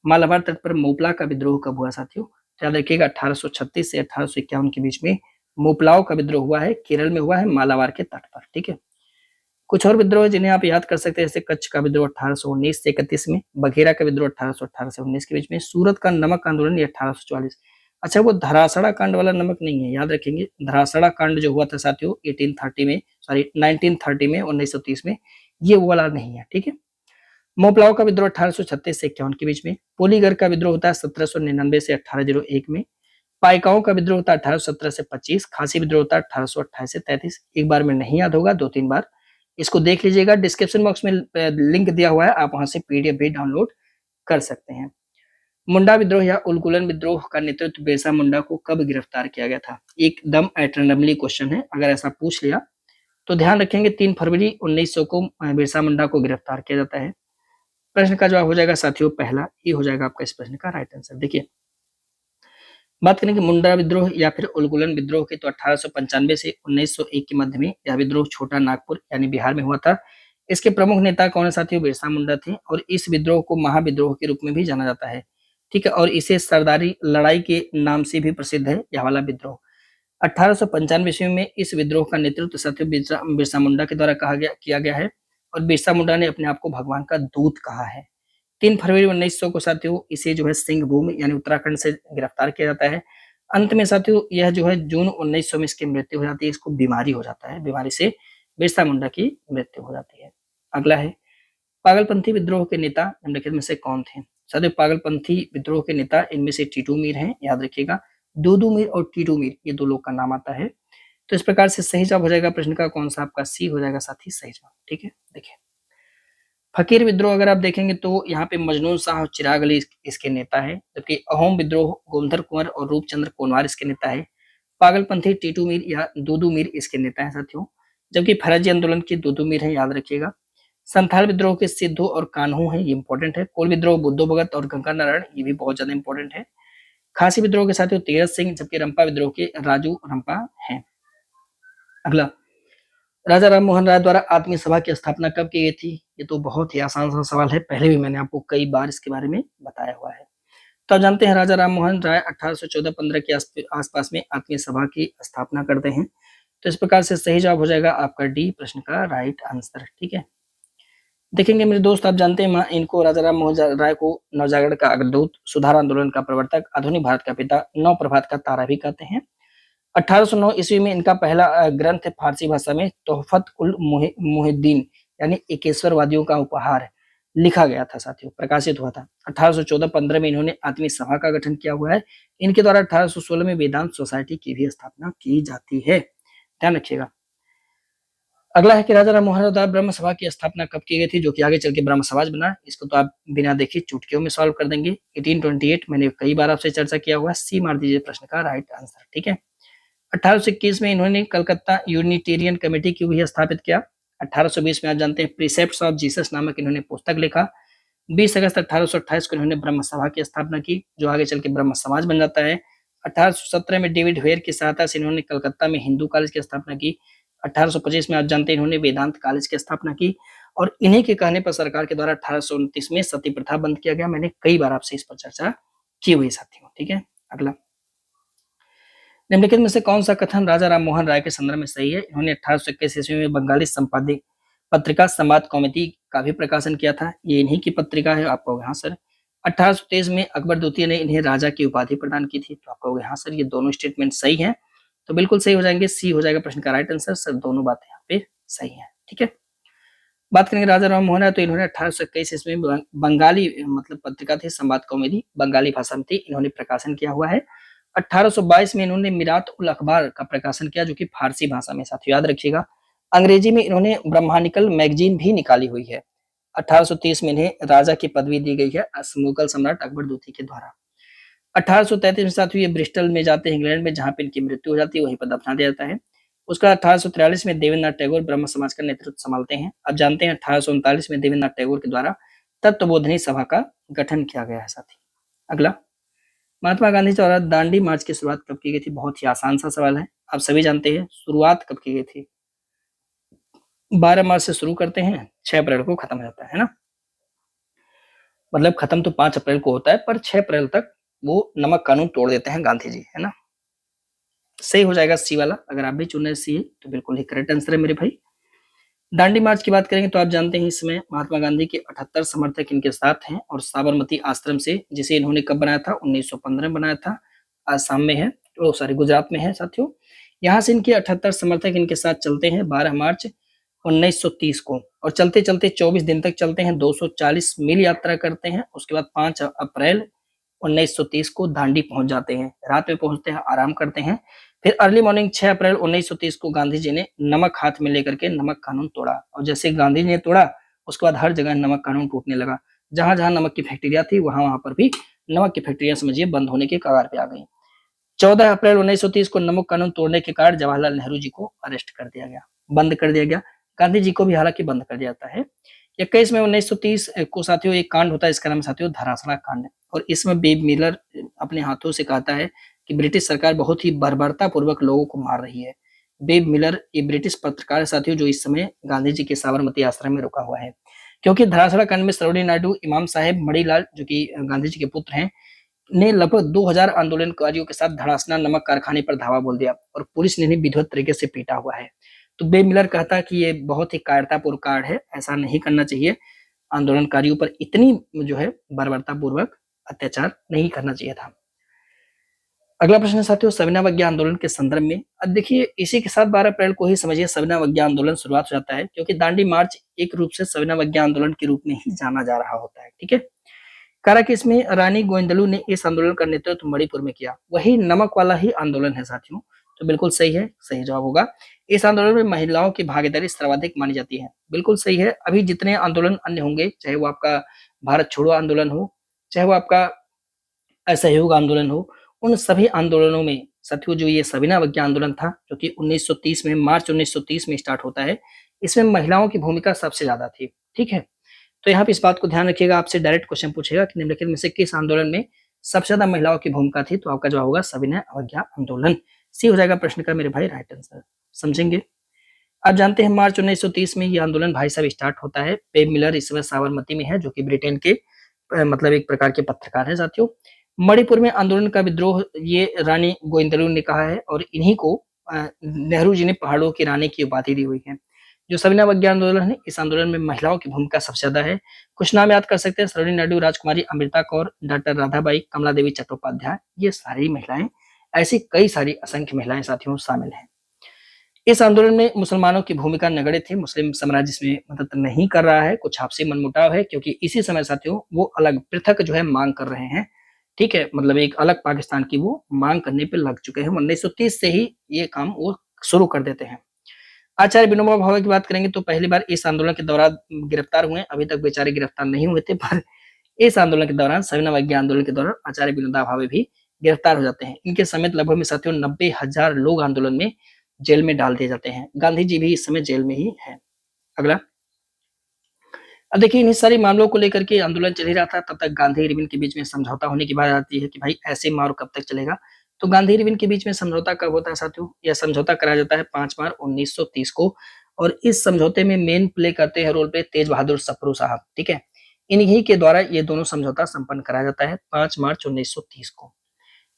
मालाबार तट पर मोपला का विद्रोह कब हुआ साथियों? याद रखिएगा 1836 से 1851 के बीच में मोपलाओं का विद्रोह हुआ है, केरल में हुआ है, मालाबार के तट पर, ठीक है। कुछ और विद्रोह जिन्हें आप याद कर सकते हैं, जैसे कच्छ का विद्रोह 1819 से 31 में, बघेरा का विद्रोह 1818 से 19 के बीच में, सूरत का नमक आंदोलन ये 1844। अच्छा वो धरासड़ा कांड वाला नमक नहीं है, याद रखेंगे, धरासड़ा कांड जो हुआ था साथियों 1830 में, सॉरी 1930 में, 1930 में, ये वो वाला नहीं है, ठीक है। मोपलाओ का विद्रोह 1836 से 51 के बीच में, पोलीगर का विद्रोह होता है 1799 से 1801 में, पाइकाओं का विद्रोह होता है 1817 से 25, खासी विद्रोह होता है 1828 से 33। एक बार में नहीं याद होगा, दो तीन बार इसको देख लीजिएगा, डिस्क्रिप्शन बॉक्स में लिंक दिया हुआ है, आप वहां से पीडीएफ भी डाउनलोड कर सकते हैं। मुंडा विद्रोह या उलगुलन विद्रोह का नेतृत्व बिरसा मुंडा को कब गिरफ्तार किया गया था? एकदम एटरनमली क्वेश्चन है, अगर ऐसा पूछ लिया तो ध्यान रखेंगे 3 फरवरी 1900 को बिरसा मुंडा को गिरफ्तार किया जाता है। प्रश्न का जवाब हो जाएगा साथियों पहला, ये हो जाएगा आपका इस प्रश्न का राइट आंसर। देखिए, बात करेंगे मुंडा विद्रोह या फिर उलगुलन विद्रोह की, तो 1895 से 1901 के मध्य में यह विद्रोह छोटा नागपुर यानी बिहार में हुआ था। इसके प्रमुख नेता कौन है साथियों? बिरसा मुंडा थे, और इस विद्रोह को महाविद्रोह के रूप में भी जाना जाता है। ठीक है, और इसे सरदारी लड़ाई के नाम से भी प्रसिद्ध है यह वाला विद्रोह। 1895 ईस्वी में इस विद्रोह का नेतृत्व साथियों बिरसा बिरसा मुंडा के द्वारा किया गया है, और बिरसा मुंडा ने अपने आप को भगवान का दूत कहा है। 3 फरवरी 1900 को साथियों इसे जो है सिंहभूम यानी उत्तराखंड से गिरफ्तार किया जाता है। अंत में साथियों यह जो है जून 1900 में इसकी मृत्यु हो जाती है, इसको बीमारी हो जाता है, बीमारी से बिरसा मुंडा की मृत्यु हो जाती है। अगला है, पागलपंथी विद्रोह के नेता निम्नलिखित में से कौन थे? साथियों पागलपंथी विद्रोह के नेता इनमें से टीटू मीर हैं, याद रखिएगा। दूदू मीर और टीटू मीर ये दो लोग का नाम आता है। तो इस प्रकार से सही जवाब हो जाएगा प्रश्न का कौन सा? आपका सी हो जाएगा साथी सही जवाब। ठीक है, देखिए फकीर विद्रोह अगर आप देखेंगे तो यहाँ पे मजनून शाह और चिराग अली इसके नेता है, जबकि अहोम विद्रोह गोमधर कुंवर और रूपचंद्र कोनवार इसके नेता है। पागलपंथी टीटू मीर या दूदू मीर इसके नेता है साथियों, जबकि फर्जी आंदोलन की दूदू मीर है, याद रखिएगा। संथाल विद्रोह के सिद्धू और कान्हू है, ये इंपॉर्टेंट है। कोल विद्रोह बुद्धो भगत और गंगा नारायण, ये भी बहुत ज्यादा इंपॉर्टेंट है। खासी विद्रोह के साथियों तीरथ सिंह, जबकि रंपा विद्रोह के राजू रंपा है। अगला, राजा राम मोहन राय द्वारा आत्मीय सभा की स्थापना कब की गई थी? ये तो बहुत ही आसान सा सवाल है, पहले भी मैंने आपको कई बार इसके बारे में बताया हुआ है। तो आप जानते हैं राजा राम मोहन राय 1814-15 के आसपास में आत्मीय सभा की स्थापना करते हैं। तो इस प्रकार से सही जवाब हो जाएगा आपका डी प्रश्न का राइट आंसर। ठीक है, देखेंगे मेरे दोस्त, आप जानते हैं इनको राजा राम मोहन राय को नवजागरण का अग्रदूत, सुधार आंदोलन का प्रवर्तक, आधुनिक भारत का पिता, नव प्रभात का तारा भी कहते हैं। 1809 ईस्वी में इनका पहला ग्रंथ फारसी भाषा में तोहफत उल मुहिद्दीन यानी इक्केश्वरवादियों का उपहार लिखा गया था साथियों, प्रकाशित हुआ था। 1814-15 में इन्होंने आत्मीय सभा का गठन किया हुआ है। इनके द्वारा 1816 में वेदांत सोसाइटी की भी स्थापना की जाती है, ध्यान रखिएगा। अगला है कि राजा राम मोहन राय ब्रह्म सभा की स्थापना कब की गई थी, जो कि आगे चल के ब्रह्म समाज बना। इसको तो आप बिना देखे चुटकियों में सॉल्व कर देंगे। 1828 मैंने कई बार आपसे चर्चा किया हुआ, सी मार दीजिए प्रश्न का राइट आंसर। ठीक है, 1821 में इन्होंने कलकत्ता यूनिटेरियन कमेटी की भी स्थापित किया। 1820 में आप जानते हैं प्रीसेप्ट्स ऑफ जीसस नामक इन्होंने पुस्तक लिखा। 20 अगस्त 1828 को इन्होंने ब्रह्म सभा की स्थापना की, जो आगे चल के ब्रह्म समाज बन जाता है। 1817 में डेविड वेयर की सहायता से इन्होंने कलकत्ता में हिंदू कॉलेज की स्थापना की। 1825 में आप जानते हैं इन्होंने वेदांत कॉलेज की स्थापना की, और इन्हीं के कहने पर सरकार के द्वारा 1829 में सती प्रथा बंद किया गया। मैंने कई बार आपसे इस पर चर्चा की हुई साथियों। ठीक है, अगला, निम्नलिखित में से कौन सा कथन राजा राम मोहन राय के संदर्भ में सही है? इन्होंने 1821 ईस्वी में बंगाली संपादित पत्रिका संवाद कौमुदी का भी प्रकाशन किया था, ये इन्हीं की पत्रिका है। आप कहोगे हाँ सर। 1823 में अकबर द्वितीय ने इन्हें राजा की उपाधि प्रदान की थी, तो आप कहोगे हाँ सर, ये दोनों स्टेटमेंट सही है। तो बिल्कुल सही हो जाएंगे, सी हो जाएगा प्रश्न का राइट आंसर। सर दोनों बातें यहाँ पे सही है। ठीक है, बात करेंगे राजा राम मोहन राय, तो इन्होंने 1821 ईस्वी में बंगाली मतलब पत्रिका थी संवाद कौमुदी, बंगाली भाषा में थी, इन्होंने प्रकाशन किया हुआ है। 1822 में इन्होंने मिरात उल अखबार का प्रकाशन किया, जो कि फारसी भाषा में, साथियों याद रखिएगा। अंग्रेजी में इन्होंने ब्रह्मानिकल मैगजीन भी निकाली हुई है। 1830 में इन्हें राजा की पदवी दी गई है मुगल सम्राट अकबर द्वितीय के द्वारा। 1833 में साथियों ये ब्रिस्टल में जाते हैं इंग्लैंड में, जहां पे इनकी मृत्यु हो जाती है, वहीं पर दफना दिया जाता है। उसका 1843 में देवेंद्रनाथ टैगोर ब्रह्म समाज का नेतृत्व संभालते हैं। अब जानते हैं 1839 में देवेंद्रनाथ टैगोर के द्वारा तत्वबोधनी सभा का गठन किया गया है साथी। अगला, महात्मा गांधी द्वारा दांडी मार्च की शुरुआत कब की गई थी? बहुत ही आसान सा सवाल है, आप सभी जानते हैं। शुरुआत कब की गई थी? 12 मार्च से शुरू करते हैं, 6 अप्रैल को खत्म हो जाता है ना। मतलब खत्म तो 5 अप्रैल को होता है, पर 6 अप्रैल तक वो नमक कानून तोड़ देते हैं गांधी जी, है ना। सही हो जाएगा सी वाला। अगर आप भी चुन रहे सी है तो बिल्कुल ही करेक्ट आंसर है मेरे भाई। दांडी मार्च की बात करेंगे तो आप जानते हैं इसमें महात्मा गांधी के 78 समर्थक इनके साथ हैं, और साबरमती आश्रम से, जिसे इन्होंने कब बनाया था? 1915 में बनाया था। आसाम में है, ओ सॉरी गुजरात में है साथियों। यहाँ से इनके 78 समर्थक इनके साथ चलते हैं 12 मार्च 1930 को, और चलते चलते 24 दिन तक चलते हैं, 240 मील यात्रा करते हैं। उसके बाद 5 अप्रैल 1930 को दांडी पहुंच जाते हैं। रात में पहुंचते हैं, आराम करते हैं। फिर अर्ली मॉर्निंग 6 अप्रैल 1930 को गांधी जी ने नमक हाथ में लेकर के नमक कानून तोड़ा, और जैसे गांधी जी ने तोड़ा उसके बाद हर जगह नमक कानून टूटने लगा। जहां जहां नमक की फैक्ट्रिया थी वहां वहां पर भी नमक की फैक्ट्रिया समझिए बंद होने के कगार पे आ गई। 14 अप्रैल 1930 को नमक कानून तोड़ने के कारण जवाहरलाल नेहरू जी को अरेस्ट कर दिया गया, बंद कर दिया गया। गांधी जी को भी हालांकि बंद कर दिया जाता है। 21 में 1930 को साथियों एक कांड होता है, इसका नाम साथियों धरासला कांड, और इसमें बेब मिलर अपने हाथों से कहता है कि ब्रिटिश सरकार बहुत ही बर्बरता पूर्वक लोगों को मार रही है। बेब मिलर ये ब्रिटिश पत्रकार है साथियों, जो इस समय गांधी जी के साबरमती आश्रम में रुका हुआ है, क्योंकि धरासला कांड में सरोजिनी नायडू, इमाम साहेब मणिलाल जो कि गांधी जी के पुत्र हैं, ने लगभग 2000 आंदोलनकारियों के साथ धड़ासना नमक कारखाने पर धावा बोल दिया और पुलिस ने इन्हें विधिवत तरीके से पीटा हुआ है। तो बे मिलर कहता है कि ये बहुत ही कायरतापूर्ण कार्य है, ऐसा नहीं करना चाहिए, आंदोलनकारियों पर इतनी जो है बर्बरतापूर्वक अत्याचार नहीं करना चाहिए था। अगला प्रश्न है साथियों सविनय अवज्ञा आंदोलन के संदर्भ में। अब देखिए इसी के साथ 12 अप्रैल को ही समझिए सविनय अवज्ञा आंदोलन शुरुआत हो जाता है, क्योंकि दांडी मार्च एक रूप से सविनय अवज्ञा आंदोलन के रूप में ही जाना जा रहा होता है। ठीक है, करा कि इसमें रानी गोविंदलू ने इस आंदोलन का नेतृत्व मणिपुर में किया, वही नमक वाला ही आंदोलन है साथियों, तो बिल्कुल सही है, सही जवाब होगा। इस आंदोलन में महिलाओं की भागीदारी सर्वाधिक मानी जाती है, बिल्कुल सही है। अभी जितने आंदोलन अन्य होंगे, चाहे वो आपका भारत छोड़ो आंदोलन हो, चाहे वो आपका असहयोग आंदोलन हो, उन सभी आंदोलनों में साथियों जो ये सविनय अवज्ञा आंदोलन था, जो कि 1930 में मार्च 1930 में स्टार्ट होता है, इसमें महिलाओं की भूमिका सबसे ज्यादा थी। ठीक है, तो यहाँ पे इस बात को ध्यान रखिएगा, आपसे डायरेक्ट क्वेश्चन पूछेगा कि निम्नलिखित में से किस आंदोलन में सबसे ज्यादा महिलाओं की भूमिका थी, तो आपका जवाब होगा सविनय अवज्ञा आंदोलन। सी हो जाएगा प्रश्न का मेरे भाई राइट आंसर। समझेंगे। अब जानते हैं मार्च 1930 में ये आंदोलन भाई साहब स्टार्ट होता है। पेब मिलर इस समय साबरमती में है, जो कि ब्रिटेन के मतलब एक प्रकार के पत्रकार है साथियों। मणिपुर में आंदोलन का विद्रोह ये रानी गोविंदलू ने कहा है, और इन्हीं को नेहरू जी ने पहाड़ों की रानी की उपाधि दी हुई है। जो सविनय अवज्ञा आंदोलन है, इस आंदोलन में महिलाओं की भूमिका सबसे ज्यादा है। कुछ नाम याद कर सकते हैं, सरोजिनी नायडू, राजकुमारी अमृता कौर, डॉक्टर राधाबाई, कमला देवी चट्टोपाध्याय, ये सारी महिलाएं, ऐसी कई सारी असंख्य महिलाएं साथियों शामिल हैं। इस आंदोलन में मुसलमानों की भूमिका नगण्य थी, मुस्लिम साम्राज्य इसमें मदद नहीं कर रहा है, कुछ आपसी मनमुटाव है, क्योंकि इसी समय साथियों वो अलग पृथक जो है मांग कर रहे हैं। ठीक है, मतलब एक अलग पाकिस्तान की वो मांग करने पे लग चुके हैं। 1930 से ही ये काम वो शुरू कर देते हैं। आचार्य विनोबा भावे की बात करेंगे तो पहली बार इस आंदोलन के दौरान गिरफ्तार हुए, अभी तक बेचारे गिरफ्तार नहीं हुए थे, पर इस आंदोलन के दौरान सविनय अवज्ञा आंदोलन के दौरान आचार्य विनोबा भावे भी गिरफ्तार हो जाते हैं। इनके समेत लगभग में साथियों 90,000 लोग आंदोलन में जेल में डाल दिए जाते हैं। गांधी जी भी इस समय जेल में ही है। अगला, अब देखिए इन सारे मामलों को लेकर के आंदोलन चल ही रहा था, तब तक गांधी इरविन के बीच में समझौता होने की बात आती है कि भाई ऐसे मार कब तक चलेगा। तो गांधी इरविन के बीच में समझौता कब होता है साथियों? यह समझौता कराया जाता है 5 मार्च 1930 को, और इस समझौते में मेन प्ले करते हैं रोल पे तेज बहादुर सप्रू साहब। ठीक है, इन्हीं के द्वारा ये दोनों समझौता संपन्न कराया जाता है 5 मार्च 1930 को।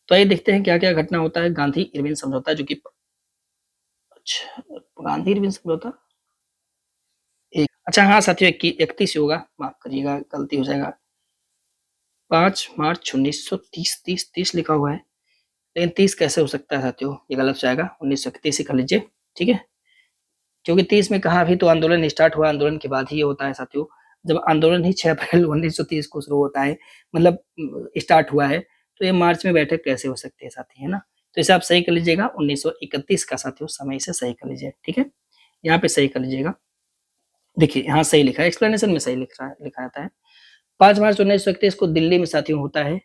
तो ये देखते हैं क्या क्या घटना होता है गांधी इरविन समझौता, जो कि अच्छा गांधी इरविन समझौता अच्छा हाँ साथियों 31 होगा, माफ करिएगा गलती हो जाएगा। 5 मार्च 1930, 30 लिखा हुआ है, लेकिन 30 कैसे हो सकता है साथियों, ये गलत जाएगा, 1931 ही कर लीजिए। ठीक है, क्योंकि 30 में कहा, अभी तो आंदोलन स्टार्ट हुआ, आंदोलन के बाद ही ये होता है साथियों। जब आंदोलन ही 6 अप्रैल 1930 को शुरू होता है, मतलब स्टार्ट हुआ है, तो ये मार्च में बैठक कैसे हो सकती है साथी, है ना। तो इसे आप सही कर लीजिएगा, 1931 का साथियों समय से सही कर लीजिए। ठीक है, यहाँ पे सही कर लीजिएगा। देखिए यहाँ सही लिखा है, एक्सप्लेनेशन में सही लिखा जाता है। 5 मार्च 1931 को दिल्ली में साथियों होता है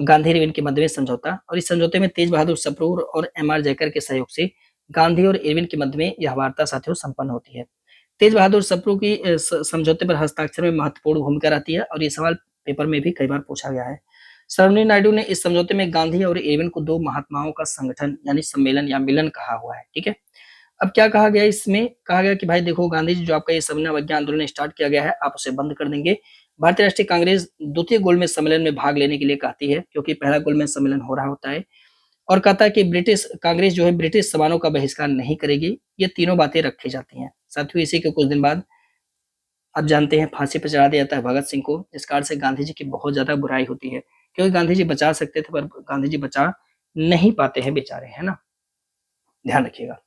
गांधी इरविन के मध्य में समझौता, और इस समझौते में तेज बहादुर सप्रू और एम.आर. जयकर के सहयोग से गांधी और इरविन के मध्य में यह वार्ता साथियों संपन्न होती है। तेज बहादुर सप्रू की समझौते पर हस्ताक्षर में महत्वपूर्ण भूमिका रहती है, और ये सवाल पेपर में भी कई बार पूछा गया है। सरोजिनी नायडू ने इस समझौते में गांधी और इरविन को दो महात्माओं का संगठन यानी सम्मेलन या मिलन कहा हुआ है। ठीक है, अब क्या कहा गया, इसमें कहा गया कि भाई देखो गांधी जी जो आपका ये सविनय अवज्ञा आंदोलन स्टार्ट किया गया है, आप उसे बंद कर देंगे। भारतीय राष्ट्रीय कांग्रेस द्वितीय गोलमेज सम्मेलन में भाग लेने के लिए कहती है, क्योंकि पहला गोलमेज सम्मेलन हो रहा होता है, और कहता है कि ब्रिटिश कांग्रेस जो है ब्रिटिश सामानों का बहिष्कार नहीं करेगी। ये तीनों बातें रखी जाती हैं साथियों। इसी के कुछ दिन बाद आप जानते हैं फांसी पर चढ़ा दिया जाता है भगत सिंह को, जिस कारण से गांधी जी की बहुत ज्यादा बुराई होती है, क्योंकि गांधी जी बचा सकते थे, पर गांधी जी बचा नहीं पाते हैं बेचारे, है ना, ध्यान रखिएगा।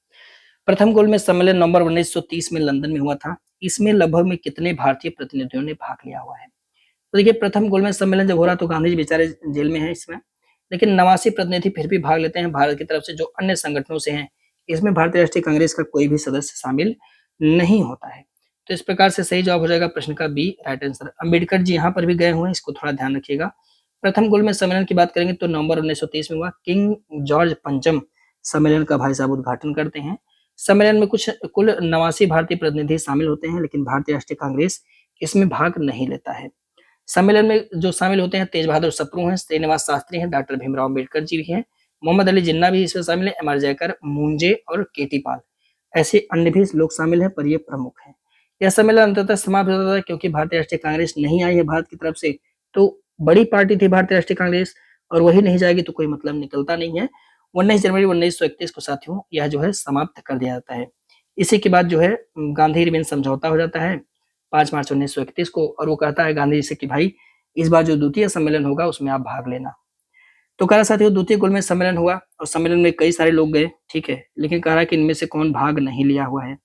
प्रथम गोलमेज सम्मेलन नवंबर 1930 में लंदन में हुआ था। इसमें लगभग में कितने भारतीय प्रतिनिधियों ने भाग लिया हुआ है? तो देखिए प्रथम गोलमेज सम्मेलन जब हो रहा तो गांधी जी बेचारे जेल में हैं इसमें, लेकिन 89 प्रतिनिधि फिर भी भाग लेते हैं भारत की तरफ से, जो अन्य संगठनों से हैं। इसमें भारतीय राष्ट्रीय कांग्रेस का कोई भी सदस्य शामिल नहीं होता है। तो इस प्रकार से सही जवाब हो जाएगा प्रश्न का B right answer. Ambedkar ji यहाँ पर भी गए हुए हैं, इसको थोड़ा ध्यान रखिएगा। प्रथम गोलमेज सम्मेलन की बात करेंगे तो नवंबर 1930 में हुआ। किंग जॉर्ज पंचम सम्मेलन का भाई साहब उद्घाटन करते हैं। सम्मेलन में कुछ कुल 89 भारतीय प्रतिनिधि शामिल होते हैं, लेकिन भारतीय राष्ट्रीय कांग्रेस इसमें भाग नहीं लेता है। सम्मेलन में जो शामिल होते हैं तेज बहादुर सप्रू हैं, श्रीनिवास शास्त्री हैं, डॉक्टर भीमराव अम्बेडकर जी भी हैं, मोहम्मद अली जिन्ना भी इसमें शामिल है, एम आर जयकर, मुंजे और केटी पाल, ऐसे अन्य भी लोग शामिल हैं, पर ये प्रमुख हैं। यह सम्मेलन अंततः समाप्त हो जाता है क्योंकि भारतीय राष्ट्रीय कांग्रेस नहीं आई है भारत की तरफ से, तो बड़ी पार्टी थी भारतीय राष्ट्रीय कांग्रेस और वही नहीं जाएगी तो कोई मतलब निकलता नहीं है। 19 जनवरी 1931 को साथियों यह जो है समाप्त कर दिया जाता है। इसी के बाद जो है गांधी इरविन समझौता हो जाता है 5 मार्च 1931 को, और वो कहता है गांधी जी से कि भाई इस बार जो द्वितीय सम्मेलन होगा उसमें आप भाग लेना। तो कह रहा साथियों द्वितीय गोलमेज सम्मेलन हुआ और सम्मेलन में कई सारे लोग गए, ठीक है, लेकिन कह रहा है कि इनमें से कौन भाग नहीं लिया हुआ है।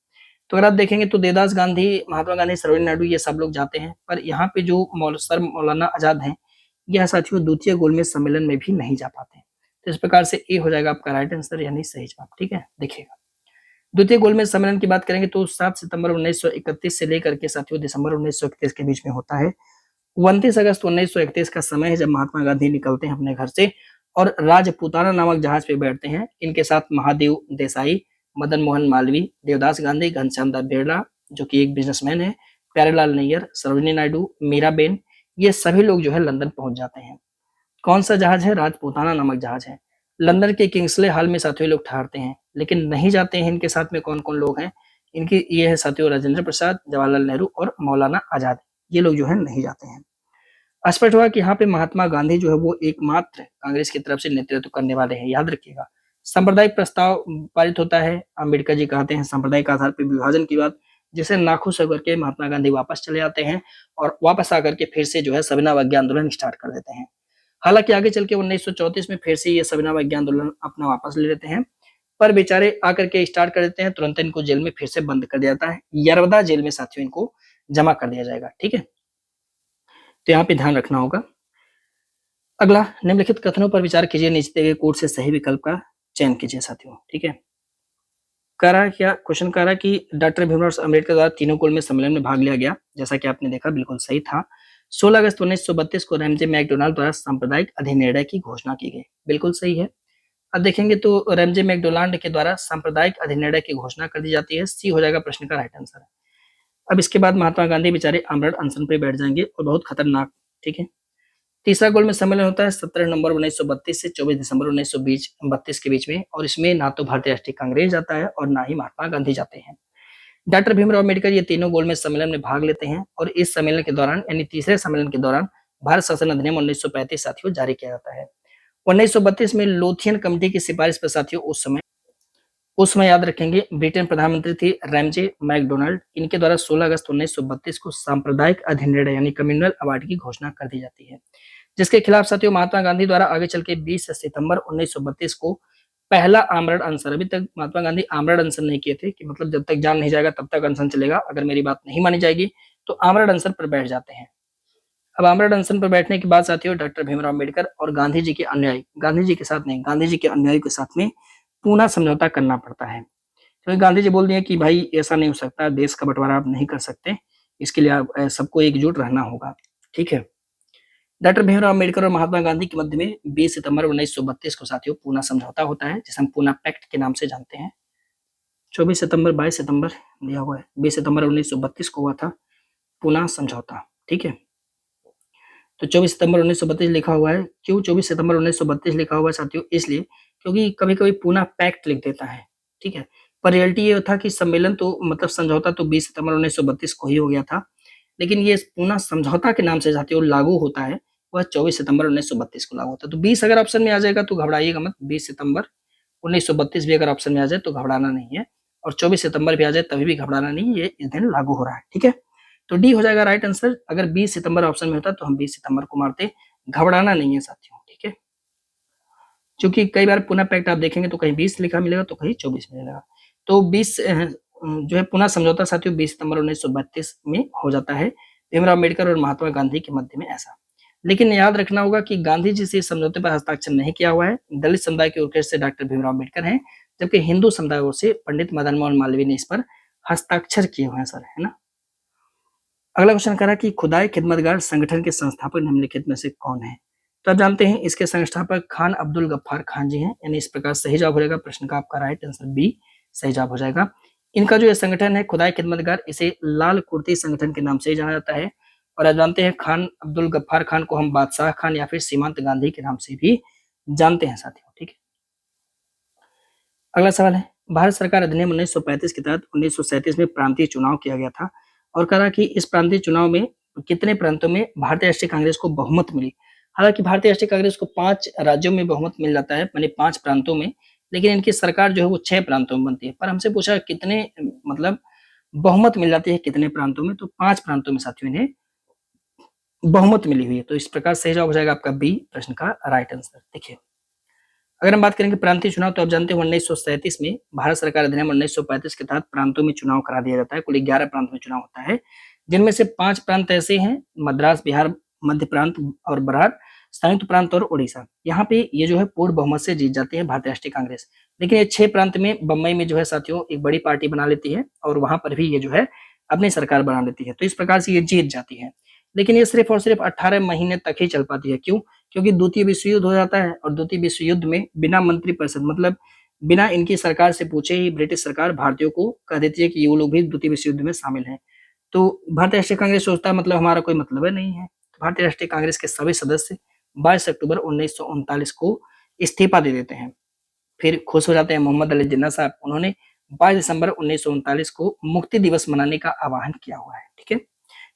तो अगर आप देखेंगे तो देवदास गांधी, महात्मा गांधी, सरोजिनी नायडू ये सब लोग जाते हैं, पर यहाँ पे जो सर मौलाना आजाद हैं यह साथियों द्वितीय गोलमेज सम्मेलन में भी नहीं जा पाते। तो इस प्रकार से ए हो जाएगा आपका राइट आंसर यानी सही जवाब, ठीक है। देखिएगा द्वितीय गोलमेज सम्मेलन की बात करेंगे तो 7 सितंबर 1931 से लेकर के साथियों दिसंबर 1931 के बीच में होता है। 29 अगस्त 1931 का समय है जब महात्मा गांधी निकलते हैं अपने घर से और राजपूताना नामक जहाज पे बैठते हैं। इनके साथ महादेव देसाई, मदन मोहन मालवीय, देवदास गांधी, घनश्याम दास बिरला जो कि एक बिजनेसमैन है, प्यारेलाल नैयर, सरोजिनी नायडू, मीराबेन, ये सभी लोग जो है लंदन पहुंच जाते हैं। कौन सा जहाज है? राजपूताना नामक जहाज है। लंदन के किंग्सले हॉल में साथियों लोग ठहरते हैं, लेकिन नहीं जाते हैं इनके साथ में कौन कौन लोग हैं। इनकी ये है साथियों राजेंद्र प्रसाद, जवाहरलाल नेहरू और मौलाना आजाद, ये लोग जो है नहीं जाते हैं। स्पष्ट हुआ कि यहाँ पे महात्मा गांधी जो है वो एकमात्र कांग्रेस की तरफ से नेतृत्व करने वाले हैं, याद रखिएगा। सांप्रदायिक प्रस्ताव पारित होता है, अम्बेडकर जी कहते हैं सांप्रदायिक आधार पर विभाजन की बात, जिसे नाखुश होकर के महात्मा गांधी वापस चले जाते हैं और वापस आकर के फिर से जो है सविनय अवज्ञा आंदोलन स्टार्ट कर देते हैं। हालांकि आगे चल के 1934 में फिर से ये सविनय अवज्ञा आंदोलन अपना वापस ले लेते हैं, पर बेचारे आकर के स्टार्ट कर देते हैं, तुरंत इनको जेल में फिर से बंद कर दिया जाता है। यरवदा जेल में साथियों इनको जमा कर दिया जाएगा, ठीक है। तो यहाँ पे ध्यान रखना होगा। अगला, निम्नलिखित कथनों पर विचार कीजिए, नीचे दिए गए कोड से सही विकल्प का चयन कीजिए साथियों, ठीक है। कह रहा है क्या क्वेश्चन, कह रहा है कि डॉक्टर भीमराव अम्बेडकर द्वारा तीनों गोलमेज सम्मेलन में भाग लिया गया, जैसा कि आपने देखा बिल्कुल सही था। 16 अगस्त 1932 को रैमजे मैकडोनाल्ड द्वारा सांप्रदायिक अधिनिर्णय की घोषणा की गई, बिल्कुल सही है। अब देखेंगे तो रैमजे मैकडोनाल्ड के द्वारा सांप्रदायिक अधिनिर्णय की घोषणा कर दी जाती है, सी हो जाएगा प्रश्न का राइट आंसर। अब इसके बाद महात्मा गांधी बेचारे आमरण अनशन पे बैठ जाएंगे और बहुत खतरनाक, ठीक है। तीसरा गोलमेज सम्मेलन होता है 17 नवंबर 1932 से 24 दिसंबर 1932 के बीच में, और इसमें ना तो भारतीय राष्ट्रीय कांग्रेस जाता है और ना ही महात्मा गांधी जाते हैं। डॉक्टर भीमराव अम्बेडकर ये तीनों गोलमेज सम्मेलन में भाग लेते हैं और इस सम्मेलन के दौरान यानी तीसरे सम्मेलन के दौरान भारत शासन अधिनियम 1935 साथियों जारी किया जाता है। 1932 में लोथियन कमेटी की सिफारिश पर साथियों उस समय याद रखेंगे ब्रिटेन प्रधानमंत्री थी रैमजे मैकडोनाल्ड, इनके द्वारा 16 अगस्त 1932 को सांप्रदायिक अधिनिर्णय यानी कम्युनल अवार्ड की घोषणा कर दी जाती है, जिसके खिलाफ साथियों महात्मा गांधी द्वारा आगे चल के 20 सितंबर 1932 को पहला आमरण अनशन, अभी तक महात्मा गांधी आमरण अनशन नहीं किए थे कि मतलब जब तक जान नहीं जाएगा तब तक अनशन चलेगा, अगर मेरी बात नहीं मानी जाएगी तो आमरण अनशन पर बैठ जाते हैं। अब आमरण अनशन पर बैठने के बाद साथियों डॉक्टर भीमराव अम्बेडकर और गांधी जी के अनुयायी, गांधी जी के साथ नहीं, गांधी जी के अनुयायी के साथ में पूना समझौता करना पड़ता है। तो गांधी जी बोल दिए कि भाई ऐसा नहीं हो सकता, देश का बंटवारा आप नहीं कर सकते, इसके लिए आप सबको एकजुट रहना होगा, ठीक है। डॉक्टर भीमराव अम्बेडकर और महात्मा गांधी के मध्य में 20 सितंबर 1932 को साथियों पूना समझौता होता है, जिसे हम पूना पैक्ट के नाम से जानते हैं। 24 सितंबर 22 सितंबर दिया हुआ है, 20 सितंबर 1932 को हुआ था पूना समझौता, ठीक है। तो 24 सितंबर 1932 लिखा हुआ है, क्यों 24 सितंबर 1932 लिखा हुआ है साथियों? इसलिए क्योंकि कभी-कभी पूना पैक्ट लिख देता है, ठीक है। पर रियलिटी ये था कि सम्मेलन तो मतलब समझौता तो 20 सितंबर 1932 को ही हो गया था, लेकिन ये पूना समझौता के नाम से साथियों लागू होता है वह 24 सितंबर 1932 को लागू होता है। तो 20 अगर ऑप्शन में आ जाएगा तो घबराइएगा मत, 20 सितंबर 1932 भी अगर ऑप्शन में आ जाए तो घबराना नहीं है, और 24 सितंबर भी आ जाए तभी भी घबराना नहीं, ये इस दिन लागू हो रहा है, ठीक है। तो डी हो जाएगा राइट आंसर। अगर 20 सितंबर ऑप्शन में होता तो हम 20 सितंबर को मारते, घबराना नहीं है साथियों, ठीक है। क्योंकि कई बार पुनः पैक्ट आप देखेंगे तो कहीं 20 लिखा मिलेगा तो कहीं 24 मिलेगा। तो 20 जो है पुनः समझौता साथियों 20 सितंबर 1932 में हो जाता है भीमराव अम्बेडकर और महात्मा गांधी के मध्य में, ऐसा। लेकिन याद रखना होगा कि गांधी जी से इस समझौते पर हस्ताक्षर नहीं किया हुआ है, दलित समुदाय की ओर से डॉक्टर भीमराव अम्बेडकर हैं, जबकि हिंदू समुदाय ओर से पंडित मदन मोहन मालवीय ने इस पर हस्ताक्षर किए हुए हैं सर, है ना। अगला क्वेश्चन कह रहा है कि खुदाई खिदमतगार संगठन के संस्थापक निम्नलिखित में से कौन है? तो आप जानते हैं इसके संस्थापक खान अब्दुल गफ्फार खान जी हैं, यानी इस प्रकार सही जवाब हो जाएगा प्रश्न का आपका राइट आंसर बी, सही जवाब हो जाएगा। इनका जो ये संगठन है खुदाई खिदमतगार, इसे लाल कुर्ती संगठन के नाम से जाना जाता है। और आप जानते हैं खान अब्दुल गफ्फार खान को हम बादशाह खान या फिर सीमांत गांधी के नाम से भी जानते हैं साथियों। ठीक है, अगला सवाल है, भारत सरकार अधिनियम 1935 के तहत 1937 में प्रांतीय चुनाव किया गया था और कहा कि इस प्रांतीय चुनाव में कितने प्रांतों में भारतीय राष्ट्रीय कांग्रेस को बहुमत मिली। हालांकि भारतीय राष्ट्रीय कांग्रेस को 5 राज्यों में बहुमत मिल जाता है, माने 5 प्रांतों में, लेकिन इनकी सरकार जो है वो 6 प्रांतों में बनती है। पर हमसे पूछा कितने मतलब बहुमत मिल जाती है कितने प्रांतों में, तो 5 प्रांतों में साथियों इन्हें बहुमत मिली हुई है। तो इस प्रकार सही जवाब हो जाएगा आपका बी प्रश्न का राइट आंसर। देखिए, अगर हम बात करेंगे प्रांतीय चुनाव, तो आप जानते हैं 1937 में भारत सरकार अधिनियम 1935 के तहत प्रांतों में चुनाव करा दिया जाता है। कुल 11 प्रांत में चुनाव होता है, जिनमें से 5 प्रांत ऐसे हैं, मद्रास, बिहार, मध्य प्रांत और बरार, संयुक्त प्रांत और उड़ीसा। यहाँ पे ये जो है पूर्ण बहुमत से जीत जाती है भारतीय राष्ट्रीय कांग्रेस। लेकिन ये 6 प्रांत में बम्बई में जो है साथियों एक बड़ी पार्टी बना लेती है और वहां पर भी ये जो है अपनी सरकार बना लेती है। तो इस प्रकार से ये जीत जाती है, लेकिन ये सिर्फ और सिर्फ 18 महीने तक ही चल पाती है। क्यों? क्योंकि द्वितीय विश्व युद्ध हो जाता है और द्वितीय विश्व युद्ध में बिना मंत्रिपरिषद मतलब बिना इनकी सरकार से पूछे ही ब्रिटिश सरकार भारतीयों को कह देती है कि ये लोग भी द्वितीय विश्व युद्ध में शामिल हैं। तो भारतीय राष्ट्रीय कांग्रेस सोचता है मतलब हमारा कोई मतलब है नहीं है। भारतीय राष्ट्रीय कांग्रेस के सभी सदस्य 22 अक्टूबर 1939 को इस्तीफा दे देते हैं। फिर खुश हो जाते हैं मोहम्मद अली जिन्ना साहब, उन्होंने 22 दिसंबर 1939 को मुक्ति दिवस मनाने का आह्वान किया हुआ है। ठीक है,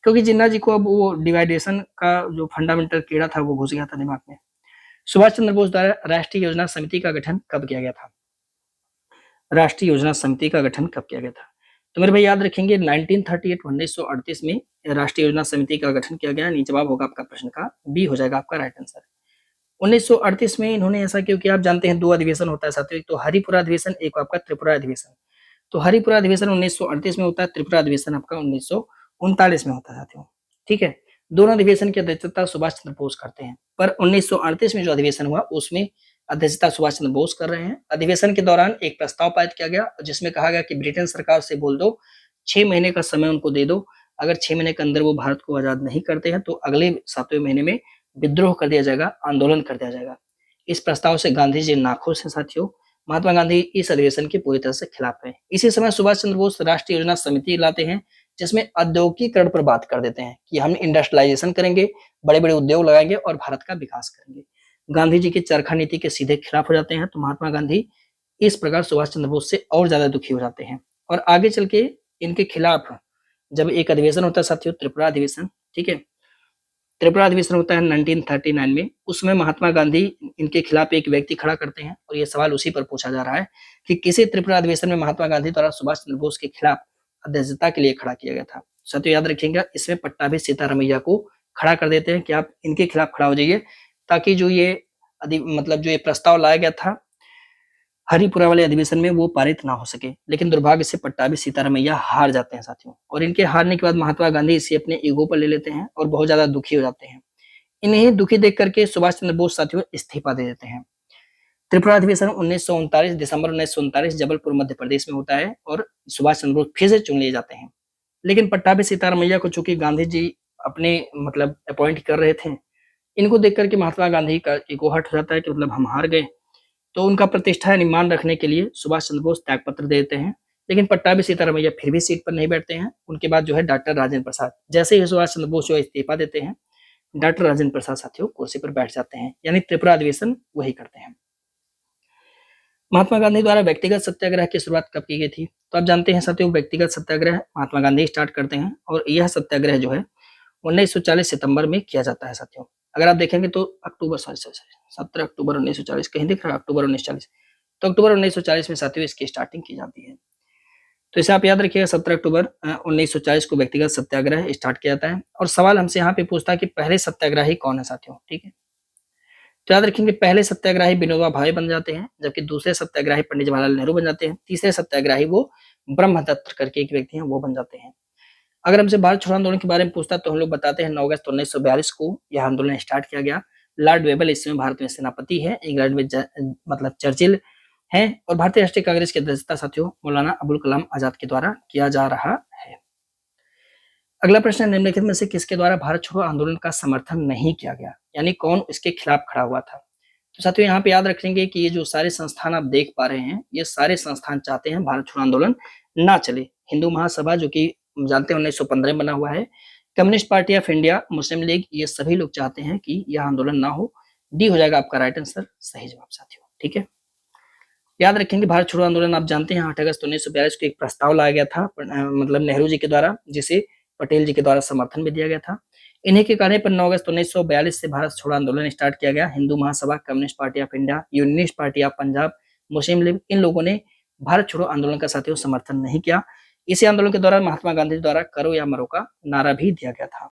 क्योंकि जिन्ना जी को अब वो डिवाइडेशन का जो फंडामेंटल कीड़ा था वो घुस गया था दिमाग में। सुभाष चंद्र बोस द्वारा राष्ट्रीय योजना समिति का गठन कब किया गया था? राष्ट्रीय योजना समिति का गठन कब किया गया था? तो मेरे भाई याद रखेंगे 1938 में राष्ट्रीय योजना समिति का गठन किया गया। नीचे जवाब होगा आपका प्रश्न का बी हो जाएगा आपका राइट आंसर। 1938 में इन्होंने ऐसा क्योंकि आप जानते हैं 2 अधिवेशन होता है साथियों, एक तो हरिपुरा अधिवेशन, एक आपका त्रिपुरा अधिवेशन। तो हरिपुरा अधिवेशन 1938 में होता है, त्रिपुरा अधिवेशन आपका 1939 में होता है साथियों। ठीक है, दोनों अधिवेशन की अध्यक्षता सुभाष चंद्र बोस करते हैं, पर 1938 में जो अधिवेशन हुआ उसमें अध्यक्षता सुभाष चंद्र बोस कर रहे हैं। अधिवेशन के दौरान एक प्रस्ताव पारित किया गया जिसमें कहा गया कि ब्रिटेन सरकार से बोल दो 6 महीने का समय उनको दे दो, अगर 6 महीने के अंदर वो भारत को आजाद नहीं करते हैं तो अगले 7वें महीने में विद्रोह कर दिया जाएगा, आंदोलन कर दिया जाएगा। इस प्रस्ताव से गांधी जी नाखुश हैं साथियों। महात्मा गांधी इस अधिवेशन के पूरी तरह से खिलाफ है। इसी समय सुभाष चंद्र बोस राष्ट्रीय योजना समिति लाते हैं जिसमें औद्योगिकीकरण पर बात कर देते हैं कि हम इंडस्ट्रियलाइजेशन करेंगे, बड़े बड़े उद्योग लगाएंगे और भारत का विकास करेंगे। गांधी जी की चरखा नीति के सीधे खिलाफ हो जाते हैं, तो महात्मा गांधी इस प्रकार सुभाष चंद्र बोस से और ज्यादा दुखी हो जाते हैं और आगे चल के इनके खिलाफ जब एक अधिवेशन होता है साथियों त्रिपुरा अधिवेशन, ठीक है, त्रिपुरा अधिवेशन होता है 1939 में, उसमें महात्मा गांधी इनके खिलाफ एक व्यक्ति खड़ा करते हैं और ये सवाल उसी पर पूछा जा रहा है कि किसी त्रिपुरा अधिवेशन में महात्मा गांधी द्वारा सुभाष चंद्र बोस के खिलाफ अध्यक्षता के लिए खड़ा किया गया था। साथियों याद रखिएगा इसमें पट्टाभी सीतारामैया को खड़ा कर देते हैं कि आप इनके खिलाफ खड़ा हो जाइए, ताकि जो ये मतलब जो ये प्रस्ताव लाया गया था हरिपुरा वाले अधिवेशन में वो पारित ना हो सके। लेकिन दुर्भाग्य से पट्टाभी सीतारामैया हार जाते हैं साथियों, और इनके हारने के बाद महात्मा गांधी इसे अपने ईगो पर ले लेते हैं और बहुत ज्यादा दुखी हो जाते हैं। इन्हें दुखी देख करके सुभाष चंद्र बोस साथियों इस्तीफा दे देते हैं। त्रिपुरा अधिवेशन 1939 दिसंबर 1939 जबलपुर मध्य प्रदेश में होता है और सुभाष चंद्र बोस फिर से चुन लिए जाते हैं। लेकिन पट्टाभी सीतारामैया को चूंकि गांधी जी अपने मतलब अपॉइंट कर रहे थे, इनको देख करके महात्मा गांधी का ईगो हर्ट हो जाता है कि मतलब हम हार गए। तो उनका प्रतिष्ठा यानी मान रखने के लिए सुभाष चंद्र बोस त्याग पत्र देते हैं। लेकिन पट्टाभी सीतारामैया फिर भी सीट पर नहीं बैठते हैं। उनके बाद जो है डॉक्टर राजेंद्र प्रसाद, जैसे ही सुभाष चंद्र बोस जो इस्तीफा देते हैं, डॉक्टर राजेंद्र प्रसाद साथियों कुर्सी पर बैठ जाते हैं, यानी त्रिपुरा अधिवेशन वही करते हैं। महात्मा गांधी द्वारा व्यक्तिगत सत्याग्रह की शुरुआत कब की गई थी? तो आप जानते हैं साथियों व्यक्तिगत सत्याग्रह महात्मा गांधी स्टार्ट करते हैं और यह सत्याग्रह जो है 1940 सितंबर में किया जाता है साथियों। अगर आप देखेंगे तो अक्टूबर 17 अक्टूबर 1940 कहीं दिख रहा है अक्टूबर 1940, तो अक्टूबर 1940 में साथियों इसकी स्टार्टिंग की जाती है। तो इसे आप याद रखिएगा 17 अक्टूबर 1940 को व्यक्तिगत सत्याग्रह स्टार्ट किया जाता है। और सवाल हमसे यहाँ पे पूछता है कि पहले सत्याग्रही कौन है साथियों, ठीक है। तो याद रखेंगे पहले सत्याग्रही विनोबा भावे बन जाते हैं, जबकि दूसरे सत्याग्रही पंडित जवाहरलाल नेहरू बन जाते हैं, तीसरे सत्याग्रही वो ब्रह्मदत्त करके एक व्यक्ति हैं वो बन जाते हैं। अगर हमसे भारत छोड़ो आंदोलन के बारे में पूछता तो हम लोग बताते हैं 9 अगस्त 1942 को यह आंदोलन स्टार्ट किया गया। लॉर्ड वेबल इस समय भारत में सेनापति है, इंग्लैंड में मतलब चर्चिल है और भारतीय राष्ट्रीय कांग्रेस की अध्यक्षता साथियों मौलाना अबुल कलाम आजाद के द्वारा किया जा रहा है। अगला प्रश्न निम्नलिखित में से किसके द्वारा भारत छोड़ो आंदोलन का समर्थन नहीं किया गया, यानी कौन इसके खिलाफ खड़ा हुआ था? तो साथियों यहाँ पे याद रखेंगे कि ये जो सारे संस्थान आप देख पा रहे हैं, ये सारे संस्थान चाहते हैं भारत छोड़ो आंदोलन ना चले। हिंदू महासभा जो कि जानते हैं 1915 में बना हुआ है, communist Party of India, Muslim league, ये सभी लोग चाहते हैं कि यह आंदोलन ना हो। डी हो जाएगा आपका राइट आंसर, सही जवाब साथियों। ठीक है, याद रखेंगे भारत छोड़ो आंदोलन आप जानते हैं 8 अगस्त 1942 को एक प्रस्ताव लाया गया था, मतलब नेहरू जी के द्वारा, जिसे पटेल जी के द्वारा समर्थन भी दिया गया था। इन्हीं के कहने पर 9 अगस्त 1942 से भारत छोड़ो आंदोलन स्टार्ट किया गया। Hindu Mahasabha, Communist Party of India, Unionist Party of Punjab, Muslim League, इन लोगों ने भारत छोड़ो आंदोलन का साथियों समर्थन नहीं किया। इसी आंदोलन के दौरान महात्मा गांधी द्वारा करो या मरो का नारा भी दिया गया था।